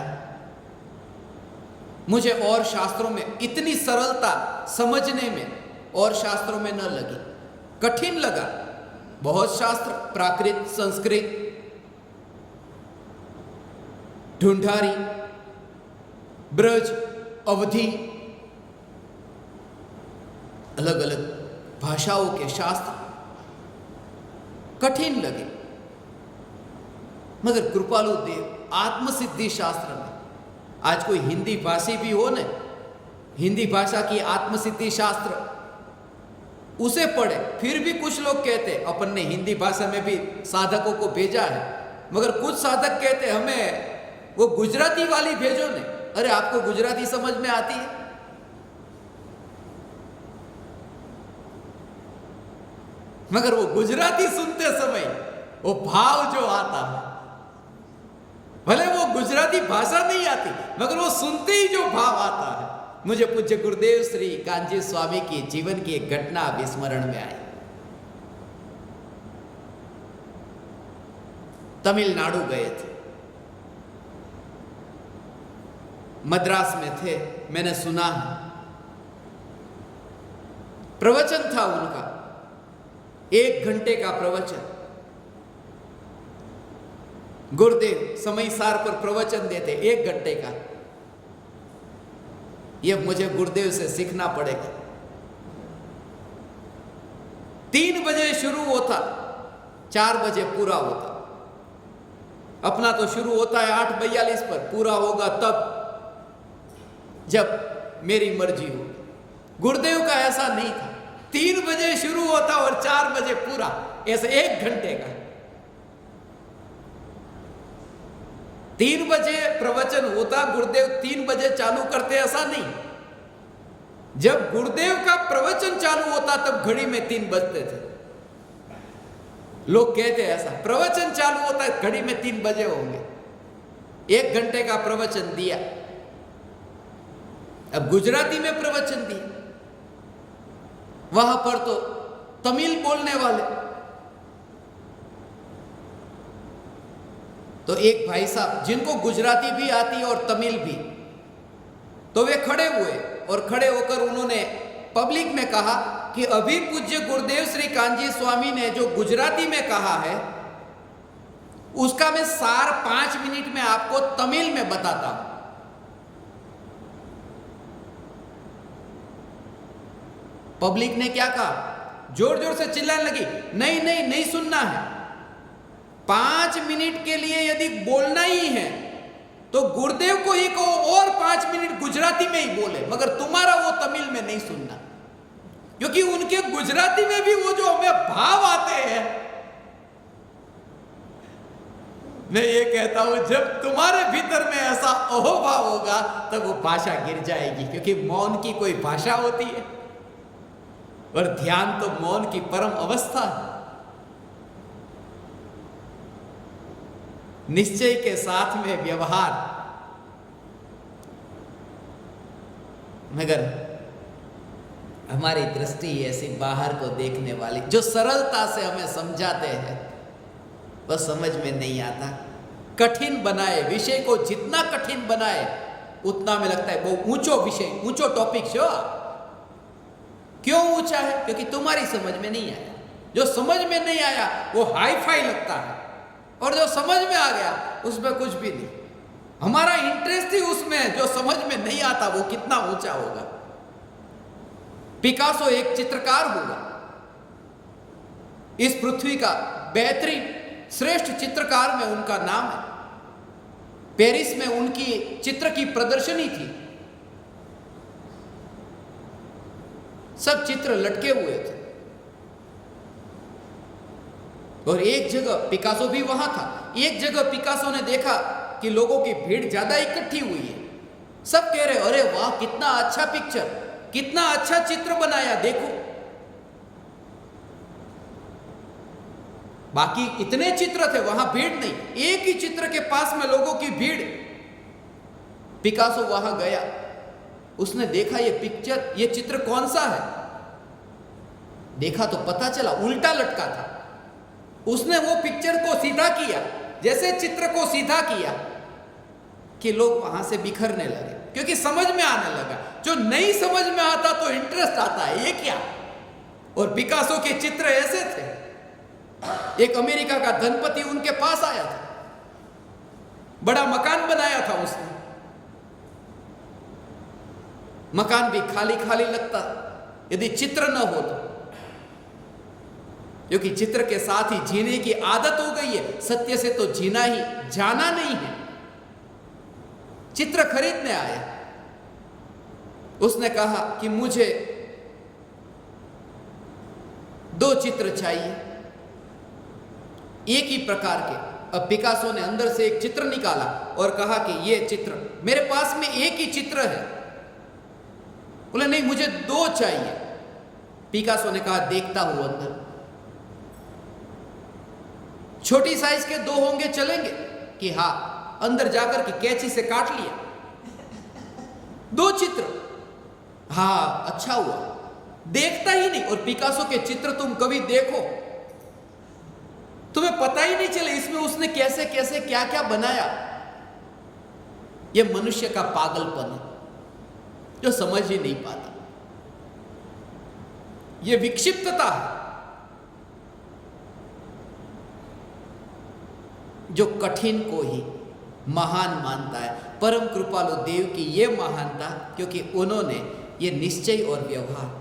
मुझे और शास्त्रों में इतनी सरलता समझने में और शास्त्रों में न लगी, कठिन लगा। बहुत शास्त्र, प्राकृत, संस्कृत, ढूंढारी, ब्रज, अवधि, अलग अलग भाषाओं के शास्त्र कठिन लगे, मगर कृपालु देव आत्मसिद्धि शास्त्र में, आज कोई हिंदी भाषी भी हो न, हिंदी भाषा की आत्मसिद्धि शास्त्र उसे पढ़े, फिर भी कुछ लोग कहते अपन ने हिंदी भाषा में भी साधकों को भेजा है, मगर कुछ साधक कहते हमें वो गुजराती वाली भेजो ने। अरे आपको गुजराती समझ में आती है? मगर वो गुजराती सुनते समय वो भाव जो आता है, भले वो गुजराती भाषा नहीं आती, मगर वो सुनते ही जो भाव आता है। मुझे पूज्य गुरुदेव श्री कांजी स्वामी की जीवन की एक घटना विस्मरण में आई। तमिलनाडु गए थे, मद्रास में थे, मैंने सुना है, प्रवचन था उनका, 1 घंटे का प्रवचन। गुरुदेव समय सार पर प्रवचन देते 1 घंटे का। यह मुझे गुरुदेव से सीखना पड़ेगा। 3 बजे शुरू होता, 4 बजे पूरा होता। अपना तो शुरू होता है 8:42 पर, पूरा होगा तब जब मेरी मर्जी हो। गुरुदेव का ऐसा नहीं था, 3 बजे शुरू होता और 4 बजे पूरा, ऐसे 1 घंटे का। 3 बजे प्रवचन होता, गुरुदेव 3 बजे चालू करते, ऐसा नहीं। जब गुरुदेव का प्रवचन चालू होता तब घड़ी में 3 बजते थे। लोग कहते हैं ऐसा, प्रवचन चालू होता है घड़ी में 3 बजे होंगे। 1 घंटे का प्रवचन दिया, अब गुजराती में प्रवचन दिया, वहां पर तो तमिल बोलने वाले। तो एक भाई साहब जिनको गुजराती भी आती और तमिल भी, तो वे खड़े हुए और खड़े होकर उन्होंने पब्लिक में कहा कि अभी पूज्य गुरुदेव श्री कांजी स्वामी ने जो गुजराती में कहा है उसका मैं सार 5 मिनट में आपको तमिल में बताता हूं। पब्लिक ने क्या कहा, जोर जोर से चिल्लाने लगी, नहीं नहीं नहीं सुनना है, 5 मिनट के लिए यदि बोलना ही है तो गुरुदेव को ही कहो और 5 मिनट गुजराती में ही बोले, मगर तुम्हारा वो तमिल में नहीं सुनना, क्योंकि उनके गुजराती में भी वो जो हमें भाव आते हैं। मैं ये कहता हूं जब तुम्हारे भीतर में ऐसा अहोभाव होगा तब वो भाषा गिर जाएगी, क्योंकि मौन की कोई भाषा होती है और ध्यान तो मौन की परम अवस्था है। निश्चय के साथ में व्यवहार, मगर हमारी दृष्टि ऐसी बाहर को देखने वाली, जो सरलता से हमें समझाते हैं वह समझ में नहीं आता। कठिन बनाए विषय को, जितना कठिन बनाए उतना में लगता है वो ऊंचो विषय, ऊंचो टॉपिक छो। क्यों ऊंचा है? क्योंकि तुम्हारी समझ में नहीं आया। जो समझ में नहीं आया वो हाई फाई लगता है, और जो समझ में आ गया उसमें कुछ भी नहीं। हमारा इंटरेस्ट ही उसमें, जो समझ में नहीं आता वो कितना ऊंचा होगा। पिकासो एक चित्रकार हुआ, इस पृथ्वी का बेहतरीन श्रेष्ठ चित्रकार में उनका नाम है। पेरिस में उनकी चित्र की प्रदर्शनी थी, सब चित्र लटके हुए थे, और एक जगह पिकासो भी वहां था। एक जगह पिकासो ने देखा कि लोगों की भीड़ ज्यादा इकट्ठी हुई है। सब कह रहे, अरे वाह कितना अच्छा पिक्चर, कितना अच्छा चित्र बनाया, देखो। बाकी इतने चित्र थे, वहां भीड़ नहीं, एक ही चित्र के पास में लोगों की भीड़। पिकासो वहां गया, उसने देखा ये पिक्चर, ये चित्र कौन सा है। देखा तो पता चला उल्टा लटका था। उसने वो पिक्चर को सीधा किया, जैसे चित्र को सीधा किया कि लोग वहां से बिखरने लगे, क्योंकि समझ में आने लगा। जो नहीं समझ में आता तो इंटरेस्ट आता है, ये क्या। और पिकासो के चित्र ऐसे थे। एक अमेरिका का धनपति उनके पास आया था, बड़ा मकान बनाया था उसने। मकान भी खाली खाली लगता यदि चित्र न हो तो, क्योंकि चित्र के साथ ही जीने की आदत हो गई है। सत्य से तो जीना ही जाना नहीं है। चित्र खरीदने आया, उसने कहा कि मुझे 2 चित्र चाहिए, एक ही प्रकार के। अब पिकासो ने अंदर से एक चित्र निकाला और कहा कि ये चित्र मेरे पास में एक ही चित्र है। बोले नहीं मुझे 2 चाहिए। पिकासो ने कहा देखता हूं अंदर, छोटी साइज के 2 होंगे चलेंगे कि हाँ। अंदर जाकर के कैंची से काट लिया 2 चित्र। हाँ अच्छा हुआ, देखता ही नहीं। और पिकासो के चित्र तुम कभी देखो, तुम्हें पता ही नहीं चले इसमें उसने कैसे कैसे क्या क्या बनाया। यह मनुष्य का पागलपन है, जो समझ ही नहीं पाता। यह विक्षिप्तता है, जो कठिन को ही महान मानता है। परम कृपालु देव की यह महानता, क्योंकि उन्होंने ये निश्चय और व्यवहार।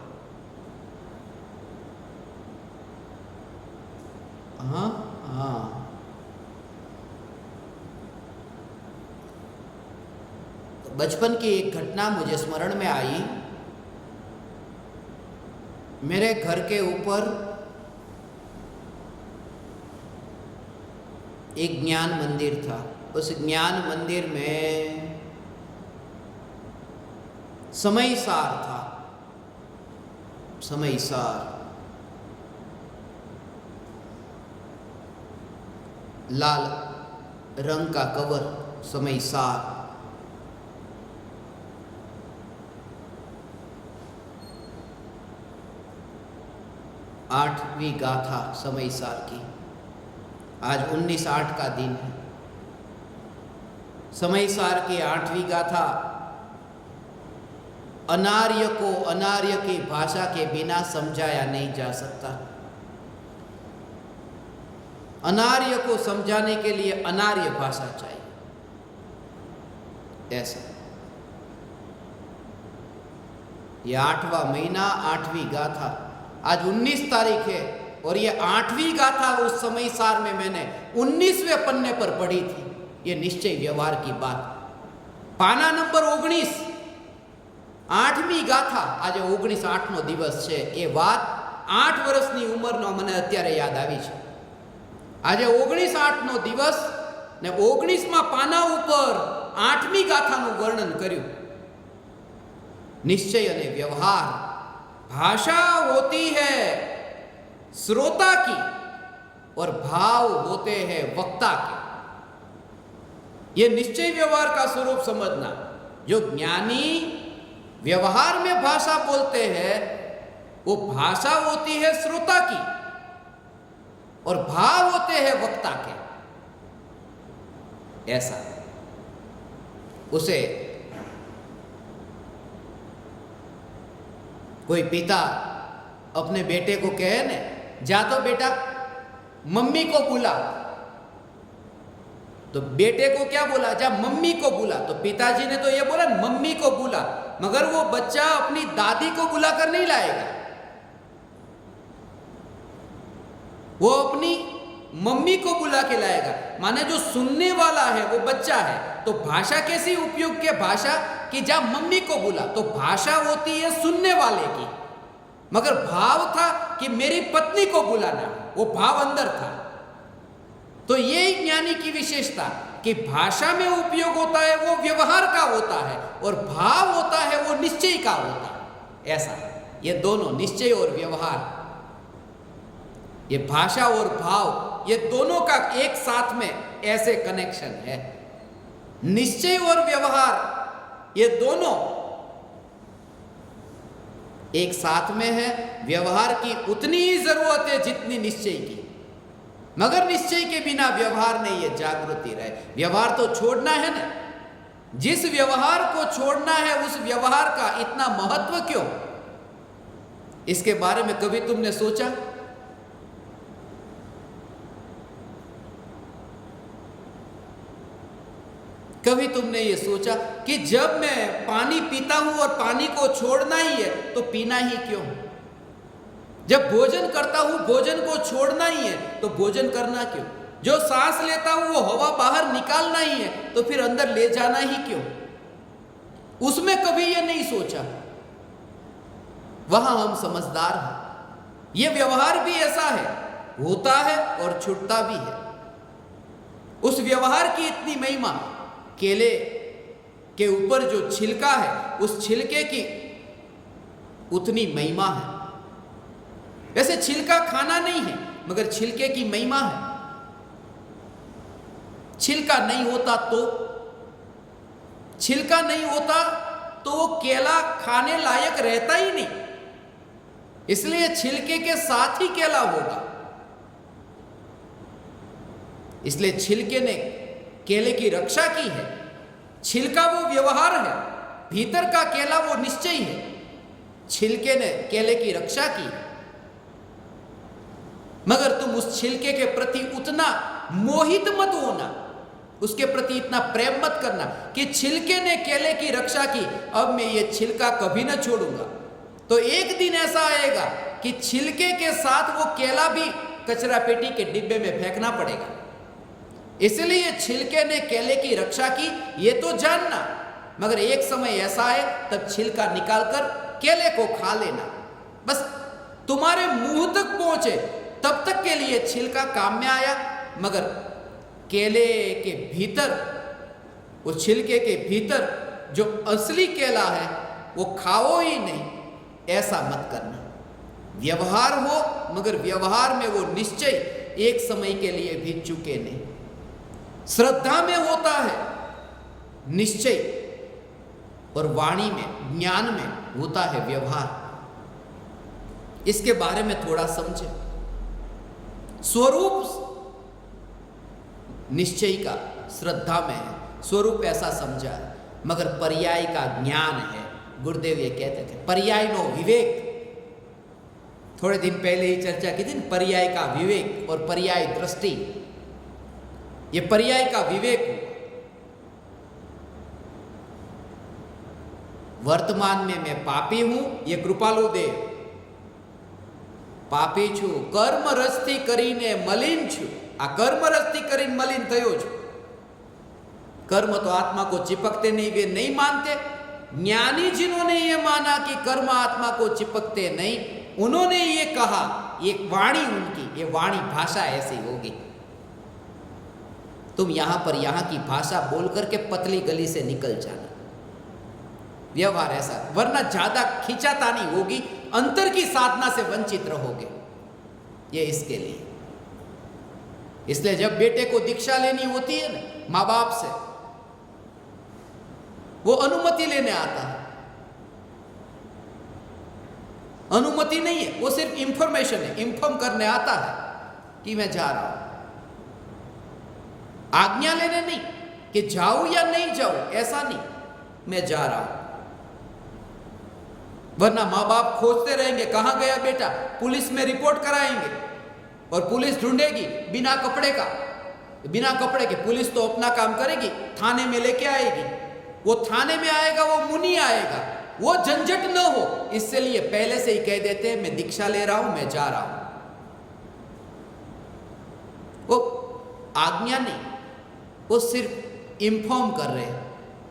हाँ तो बचपन की एक घटना मुझे स्मरण में आई। मेरे घर के ऊपर एक ज्ञान मंदिर था। उस ज्ञान मंदिर में समयसार था। समयसार लाल रंग का कवर, समयसार। आठवीं गाथा समयसार की। आज 19/8 का दिन है। समयसार की 8वीं गाथा अनार्य को अनार्य की भाषा के बिना समझाया नहीं जा सकता। अनार्य को समझाने के लिए अनार्य भाषा चाहिए। ऐसा ये 8वां महीना, 8वीं गाथा। आज 19 तारीख है और ये 8वीं गाथा उस समयसार में मैंने 19वें पन्ने पर पढ़ी थी। ये निश्चय व्यवहार की बात, पाना नंबर 19, 8મી ગાથા। આજે 19/8નો દિવસ છે। એ વાત 8 વર્ષની ઉંમરનો મને અત્યારે યાદ આવી છે। આજે 19/8નો દિવસ ને 19મા પાના ઉપર 8મી ગાથાનું વર્ણન કર્યું। निश्चय અને व्यवहार। भाषा होती है श्रोता की और भाव होते हैं वक्ता के। ये निश्चय व्यवहार का स्वरूप समझना। जो ज्ञानी व्यवहार में भाषा बोलते हैं वो भाषा होती है श्रोता की और भाव होते हैं वक्ता के। ऐसा उसे कोई पिता अपने बेटे को कहे न, जा तो बेटा मम्मी को बुला, तो बेटे को क्या बोला, जा मम्मी को बुला। तो पिताजी ने तो ये बोला मम्मी को बुला, मगर वो बच्चा अपनी दादी को बुलाकर नहीं लाएगा, वो अपनी मम्मी को बुला के लाएगा। माने जो सुनने वाला है वो बच्चा है। तो भाषा कैसी उपयोग के भाषा कि जा मम्मी को बुला, तो भाषा होती है सुनने वाले की, मगर भाव था कि मेरी पत्नी को बुलाना, वो भाव अंदर था। तो ये ज्ञानी की विशेषता कि भाषा में उपयोग होता है वो व्यवहार का होता है और भाव होता है वो निश्चय का होता है। ऐसा ये दोनों निश्चय और व्यवहार, ये भाषा और भाव, ये दोनों का एक साथ में ऐसे कनेक्शन है। निश्चय और व्यवहार ये दोनों एक साथ में है। व्यवहार की उतनी ही जरूरत है जितनी निश्चय की, मगर निश्चय के बिना व्यवहार नहीं है, जागृति रहे। व्यवहार तो छोड़ना है ना। जिस व्यवहार को छोड़ना है उस व्यवहार का इतना महत्व क्यों, इसके बारे में कभी तुमने सोचा? कभी तुमने ये सोचा कि जब मैं पानी पीता हूं और पानी को छोड़ना ही है तो पीना ही क्यों? जब भोजन करता हूं भोजन को छोड़ना ही है तो भोजन करना क्यों? जो सांस लेता हूं वो हवा बाहर निकालना ही है तो फिर अंदर ले जाना ही क्यों? उसमें कभी ये नहीं सोचा। वहां हम समझदार हैं। ये व्यवहार भी ऐसा है, होता है और छूटता भी है। उस व्यवहार की इतनी महिमा, केले के ऊपर जो छिलका है उस छिलके की उतनी महिमा है। वैसे छिलका खाना नहीं है मगर छिलके की महिमा है। छिलका नहीं होता तो छिलका नहीं होता तो वो केला खाने लायक रहता ही नहीं, इसलिए छिलके के साथ ही केला होगा। इसलिए छिलके ने केले की रक्षा की है। छिलका वो व्यवहार है, भीतर का केला वो निश्चय है। छिलके ने केले की रक्षा की, मगर तुम उस छिलके के प्रति उतना मोहित मत होना, उसके प्रति इतना प्रेम मत करना कि छिलके ने केले की रक्षा की, अब मैं ये छिलका कभी ना छोड़ूंगा। तो एक दिन ऐसा आएगा कि छिलके के साथ वो केला भी कचरा पेटी के डिब्बे में फेंकना पड़ेगा। इसलिए छिलके ने केले की रक्षा की, ये तो जानना, मगर एक समय ऐसा है तब छिलका निकालकर केले को खा लेना। बस तुम्हारे मुंह तक पहुंचे तब तक के लिए छिलका काम में आया, मगर केले के भीतर, उस छिलके के भीतर जो असली केला है वो खाओ ही नहीं, ऐसा मत करना। व्यवहार हो मगर व्यवहार में वो निश्चय एक समय के लिए भी चूके नहीं। श्रद्धा में होता है निश्चय, और वाणी में, ज्ञान में होता है व्यवहार। इसके बारे में थोड़ा समझे। स्वरूप निश्चय का श्रद्धा में है, स्वरूप ऐसा समझा है, मगर पर्याय का ज्ञान है। गुरुदेव ये कहते थे पर्याय नो विवेक। थोड़े दिन पहले ही चर्चा की थी ना, पर्याय का विवेक और पर्याय दृष्टि। ये पर्याय का विवेक हो। वर्तमान में मैं पापी हूं, ये कृपालु देव। पापी छू, कर्म रस्ती करीने मलिन छू। आ कर्म रस्ती करीने मलिन थयो छू। कर्म तो आत्मा को चिपकते नहीं, वे नहीं मानते। ज्ञानी जिन्होंने ये माना कि कर्म आत्मा को चिपकते नहीं, उन्होंने ये कहा, ये वाणी उनकी, ये वाणी भाषा ऐसी होगी। तुम यहां पर यहां की भाषा बोल करके पतली गली से निकल जाना। व्यवहार ऐसा, वरना ज्यादा खींचातानी होगी, अंतर की साधना से वंचित रहोगे। ये इसके लिए, इसलिए जब बेटे को दीक्षा लेनी होती है ना माँ बाप से, वो अनुमति लेने आता है। अनुमति नहीं है, वो सिर्फ इंफॉर्मेशन है, इंफॉर्म करने आता है कि मैं जा रहा हूं। आज्ञा लेने नहीं कि जाऊं या नहीं जाऊं, ऐसा नहीं, मैं जा रहा हूं। वरना माँ बाप खोजते रहेंगे, कहां गया बेटा, पुलिस में रिपोर्ट कराएंगे और पुलिस ढूंढेगी बिना कपड़े का। बिना कपड़े के पुलिस तो अपना काम करेगी, थाने में लेके आएगी। वो थाने में आएगा, वो मुनि आएगा, वो झंझट न हो इसलिए पहले से ही कह देते हैं मैं दीक्षा ले रहा हूं, मैं जा रहा हूं। वो आज्ञा नहीं, वो सिर्फ इंफॉर्म कर रहे हैं,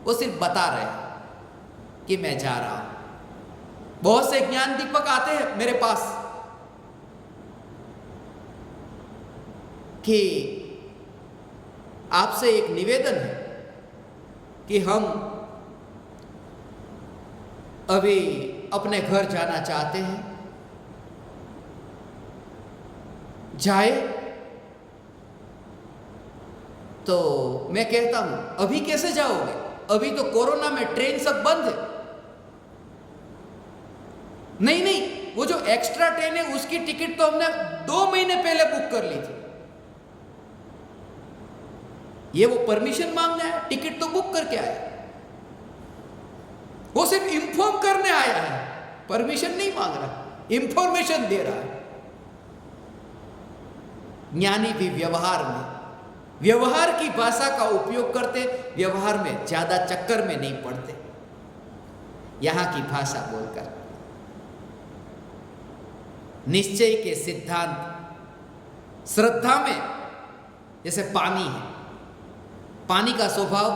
वो सिर्फ बता रहे हैं कि मैं जा रहा हूं। बहुत से ज्ञान दीपक आते हैं मेरे पास कि आपसे एक निवेदन है कि हम अभी अपने घर जाना चाहते हैं, जाए? तो मैं कहता हूं अभी कैसे जाओगे, अभी तो कोरोना में ट्रेन सब बंद है। नहीं नहीं, वो जो एक्स्ट्रा ट्रेन है उसकी टिकट तो हमने 2 महीने पहले बुक कर ली थी। ये वो परमिशन मांगने आया, टिकट तो बुक करके आया। वो सिर्फ इंफॉर्म करने आया है, परमिशन नहीं मांग रहा, इंफॉर्मेशन दे रहा है। ज्ञानी भी व्यवहार में, व्यवहार की भाषा का उपयोग करते, व्यवहार में ज्यादा चक्कर में नहीं पड़ते। यहां की भाषा बोलकर निश्चय के सिद्धांत, श्रद्धा में जैसे पानी है, पानी का स्वभाव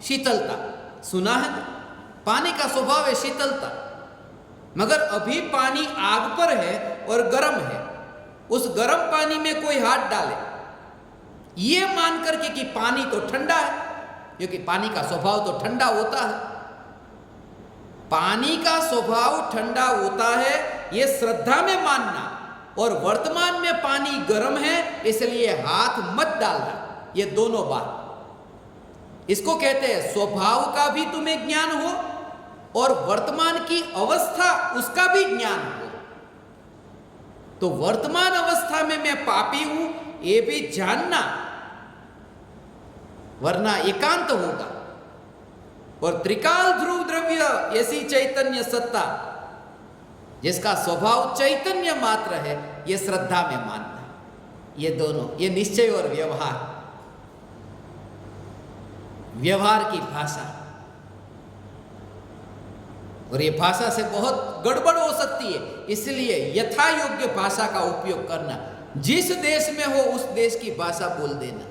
शीतलता, सुना है ना? पानी का स्वभाव है शीतलता, मगर अभी पानी आग पर है और गर्म है। उस गर्म पानी में कोई हाथ डाले, ये मान करके कि पानी तो ठंडा है, क्योंकि पानी का स्वभाव तो ठंडा होता है। पानी का स्वभाव ठंडा होता है, ये श्रद्धा में मानना, और वर्तमान में पानी गर्म है इसलिए हाथ मत डालना। ये दोनों बात, इसको कहते हैं स्वभाव का भी तुम्हें ज्ञान हो और वर्तमान की अवस्था उसका भी ज्ञान हो। तो वर्तमान अवस्था में मैं पापी हूं ये भी जानना, वरना एकांत होगा। और त्रिकाल ध्रुव द्रव्य ऐसी चैतन्य सत्ता जिसका स्वभाव चैतन्य मात्र है, ये श्रद्धा में मानना। ये दोनों, ये निश्चय और व्यवहार, व्यवहार की भाषा। और ये भाषा से बहुत गड़बड़ हो सकती है, इसलिए यथा योग्य भाषा का उपयोग करना। जिस देश में हो उस देश की भाषा बोल देना,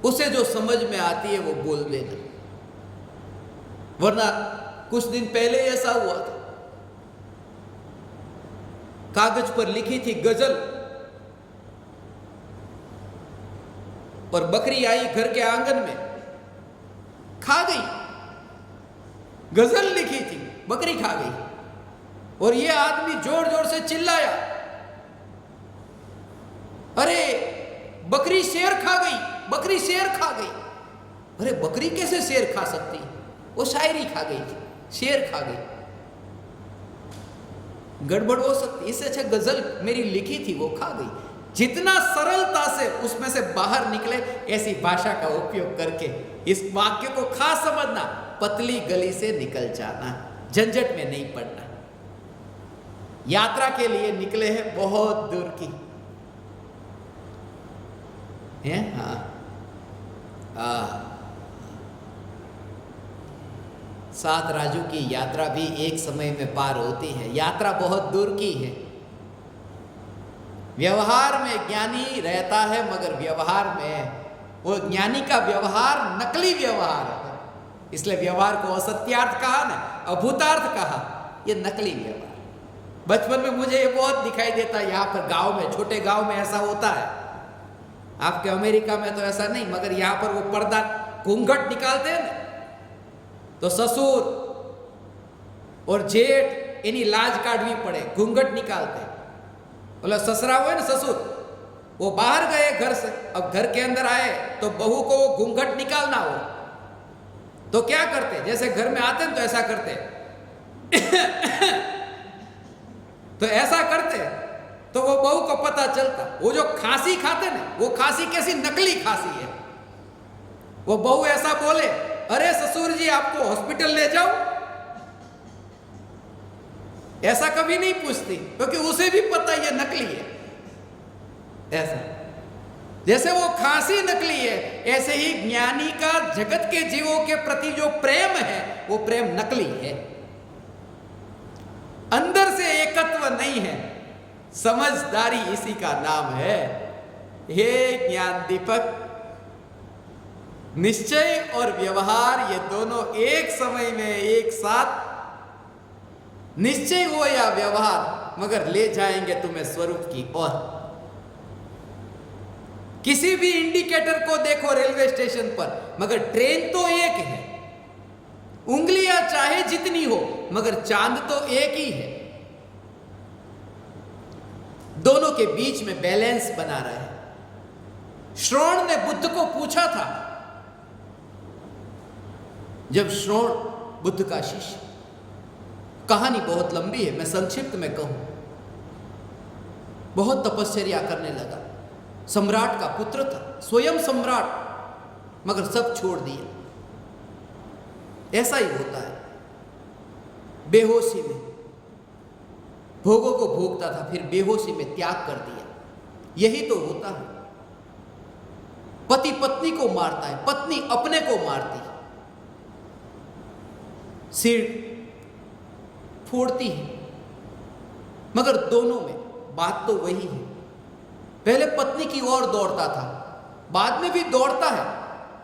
उसे जो समझ में आती है वो बोल देना। वरना कुछ दिन पहले ऐसा हुआ था, कागज पर लिखी थी गजल, और बकरी आई घर के आंगन में, खा गई। गजल लिखी थी, बकरी खा गई। और ये आदमी जोर जोर से चिल्लाया, अरे बकरी शेर खा गई, बकरी शेर खा गई। अरे बकरी कैसे शेर खा सकती? वो शायरी खा गई थी, शेर खा गई, गड़बड़ हो सकती। इससे अच्छा गजल मेरी लिखी थी, वो खा गई। जितना सरलता से उसमें से बाहर निकले, ऐसी भाषा का उपयोग करके इस वाक्य को खास समझना, पतली गली से निकल जाना, झंझट में नहीं पड़ना। यात्रा के लिए निकले हैं बहुत दूर की है। सात राजू की यात्रा भी एक समय में पार होती है। यात्रा बहुत दूर की है। व्यवहार में ज्ञानी रहता है, मगर व्यवहार में वो ज्ञानी का व्यवहार नकली व्यवहार है। इसलिए व्यवहार को असत्यार्थ कहा ना, अभूतार्थ कहा, ये नकली व्यवहार। बचपन में मुझे ये बहुत दिखाई देता है। यहाँ पर गांव में, छोटे गांव में ऐसा होता है। आपके अमेरिका में तो ऐसा नहीं, मगर यहाँ पर वो पर्दा घूंघट निकालते हैं ना, तो ससुर और जेठ इन्हीं लाज काटनी पड़े, घूंघट निकालते हैं। बोला ससुरा हुए ना, ससुर वो बाहर गए घर से, अब घर के अंदर आए तो बहू को वो घूंघट निकालना हो, तो क्या करते? जैसे घर में आते हैं तो ऐसा करते तो ऐसा करते तो वो बहू को पता चलता। वो जो खांसी खाते ना, वो खांसी कैसी नकली खांसी है। वो बहू ऐसा बोले, अरे ससुर जी आपको हॉस्पिटल ले जाओ, ऐसा कभी नहीं पूछती, क्योंकि उसे भी पता ये नकली है। ऐसा जैसे वो खांसी नकली है, ऐसे ही ज्ञानी का जगत के जीवों के प्रति जो प्रेम है, वो प्रेम नकली है। अंदर से एकत्व नहीं है। समझदारी इसी का नाम है। हे ज्ञान दीपक, निश्चय और व्यवहार ये दोनों एक समय में एक साथ, निश्चय हो या व्यवहार, मगर ले जाएंगे तुम्हें स्वरूप की ओर। किसी भी इंडिकेटर को देखो रेलवे स्टेशन पर, मगर ट्रेन तो एक है। उंगलियां चाहे जितनी हो, मगर चांद तो एक ही है। दोनों के बीच में बैलेंस बना रहे। श्रोण ने बुद्ध को पूछा था, जब श्रोण बुद्ध का शिष्य, कहानी बहुत लंबी है, मैं संक्षिप्त में कहूं, बहुत तपस्या करने लगा। सम्राट का पुत्र था, स्वयं सम्राट, मगर सब छोड़ दिया। ऐसा ही होता है। बेहोशी में भोगों को भोगता था, फिर बेहोशी में त्याग कर दिया। यही तो होता है। पति पत्नी को मारता है, पत्नी अपने को मारती है, सिर फोड़ती है, मगर दोनों में बात तो वही है। पहले पत्नी की ओर दौड़ता था, बाद में भी दौड़ता है,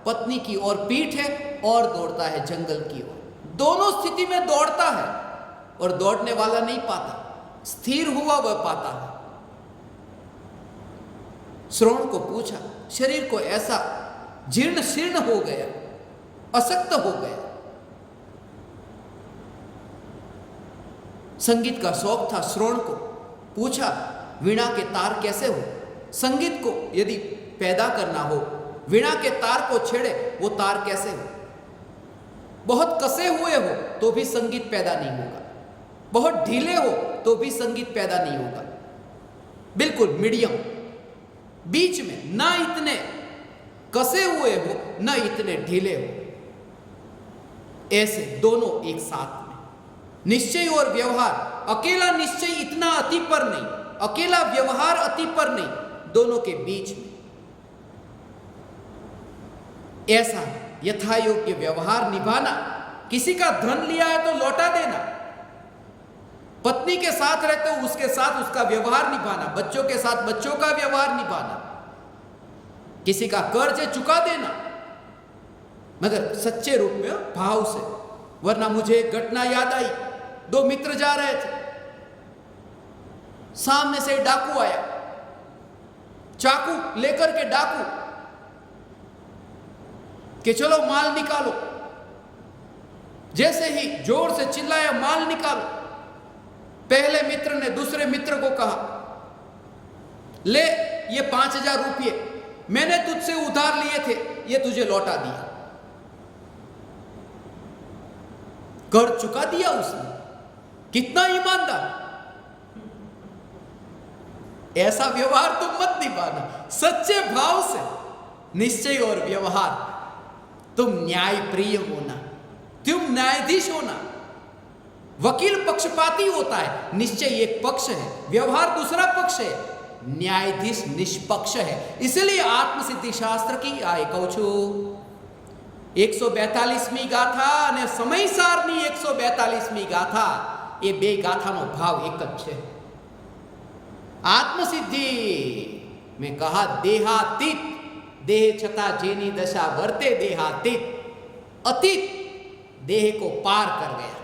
पत्नी की ओर पीठ है और दौड़ता है जंगल की ओर। दोनों स्थिति में दौड़ता है, और दौड़ने वाला नहीं पाता, स्थिर हुआ वह पाता है। श्रोण को पूछा, शरीर को ऐसा जीर्ण शीर्ण हो गया, अशक्त हो गया। संगीत का शौक था श्रोण को। पूछा, वीणा के तार कैसे हो? संगीत को यदि पैदा करना हो, वीणा के तार को छेड़े, वो तार कैसे हो? बहुत कसे हुए हो तो भी संगीत पैदा नहीं होगा, बहुत ढीले हो तो भी संगीत पैदा नहीं होगा। बिल्कुल मीडियम, बीच में, ना इतने कसे हुए हो ना इतने ढीले हो, ऐसे दोनों एक साथ में। निश्चय और व्यवहार, अकेला निश्चय इतना अति पर नहीं, अकेला व्यवहार अति पर नहीं, दोनों के बीच में ऐसा यथा योग्य व्यवहार निभाना। किसी का धन लिया है तो लौटा देना, पत्नी के साथ रहते हो उसके साथ उसका व्यवहार निभाना, बच्चों के साथ बच्चों का व्यवहार निभाना, किसी का कर्ज चुका देना, मगर सच्चे रूप में, भाव से। वरना मुझे एक घटना याद आई। दो मित्र जा रहे थे, सामने से डाकू आया, चाकू लेकर के डाकू कि चलो माल निकालो। जैसे ही जोर से चिल्लाया माल निकालो, पहले मित्र ने दूसरे मित्र को कहा, ले ये 5,000 रुपये मैंने तुझसे उधार लिए थे, ये तुझे लौटा दिया। कर चुका दिया उसने। कितना ईमानदार। ऐसा व्यवहार तुम मत निभाना। सच्चे भाव से निश्चय और व्यवहार, तुम न्याय प्रिय होना, तुम न्यायाधीश होना। वकील पक्षपाती होता है, निश्चय एक पक्ष है, व्यवहार दूसरा पक्ष है, न्यायाधीश निष्पक्ष है। इसलिए आत्मसिद्धि शास्त्र की आए कहूं છું 142મી ગાથા અને સમયસારની 142મી ગાથા, એ બે ગાથાનો ભાવ એક જ છે। આત્મસિદ્ધિ મેં કહા દેહાતીત, देह छता जेनी दशा वर्ते देहातीत, अतीत देह को पार कर गया,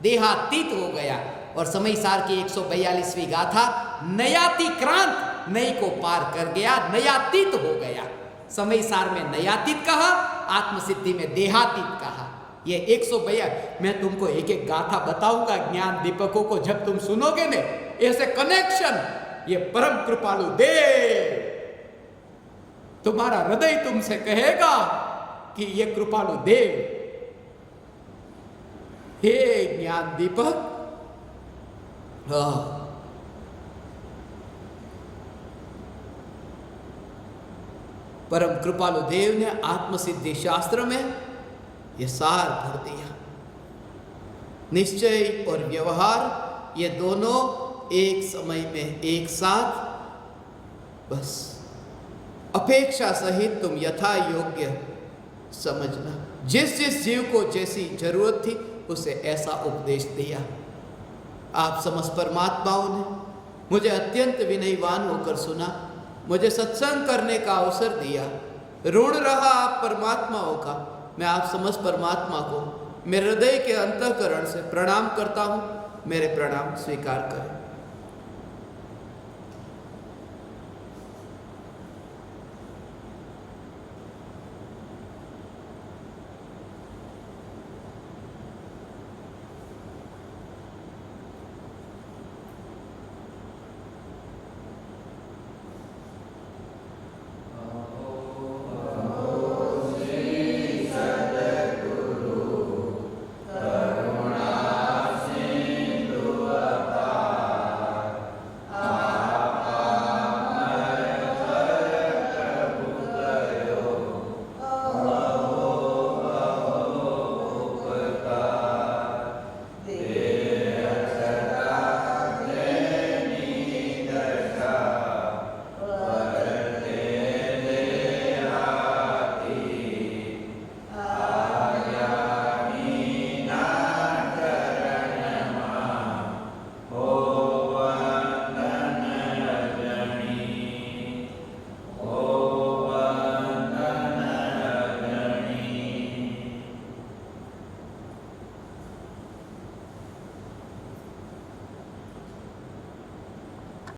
देहातीत हो गया। और समयसार की 142वीं गाथा नयातिक्रांत, नई को पार कर गया, नयातीत हो गया। समयसार में नयातीत कहा, आत्मसिद्धि में देहातीत कहा। ये 142 मैं तुमको एक एक गाथा बताऊंगा ज्ञान दीपकों को, जब तुम सुनोगे ने ऐसे कनेक्शन, ये परम कृपालु देव तुम्हारा हृदय तुमसे कहेगा कि ये कृपालु देव, हे ज्ञान दीपक, परम कृपालु देव ने आत्मसिद्धि शास्त्र में यह सार भर दिया। निश्चय और व्यवहार ये दोनों एक समय में एक साथ, बस अपेक्षा सहित तुम यथा योग्य समझना। जिस जिस जीव को जैसी जरूरत थी उसे ऐसा उपदेश दिया। आप समस्त परमात्माओं ने मुझे अत्यंत विनयवान होकर सुना, मुझे सत्संग करने का अवसर दिया। ऋण रहा आप परमात्माओं का। मैं आप समस्त परमात्मा को मेरे हृदय के अंतःकरण से प्रणाम करता हूँ। मेरे प्रणाम स्वीकार करें।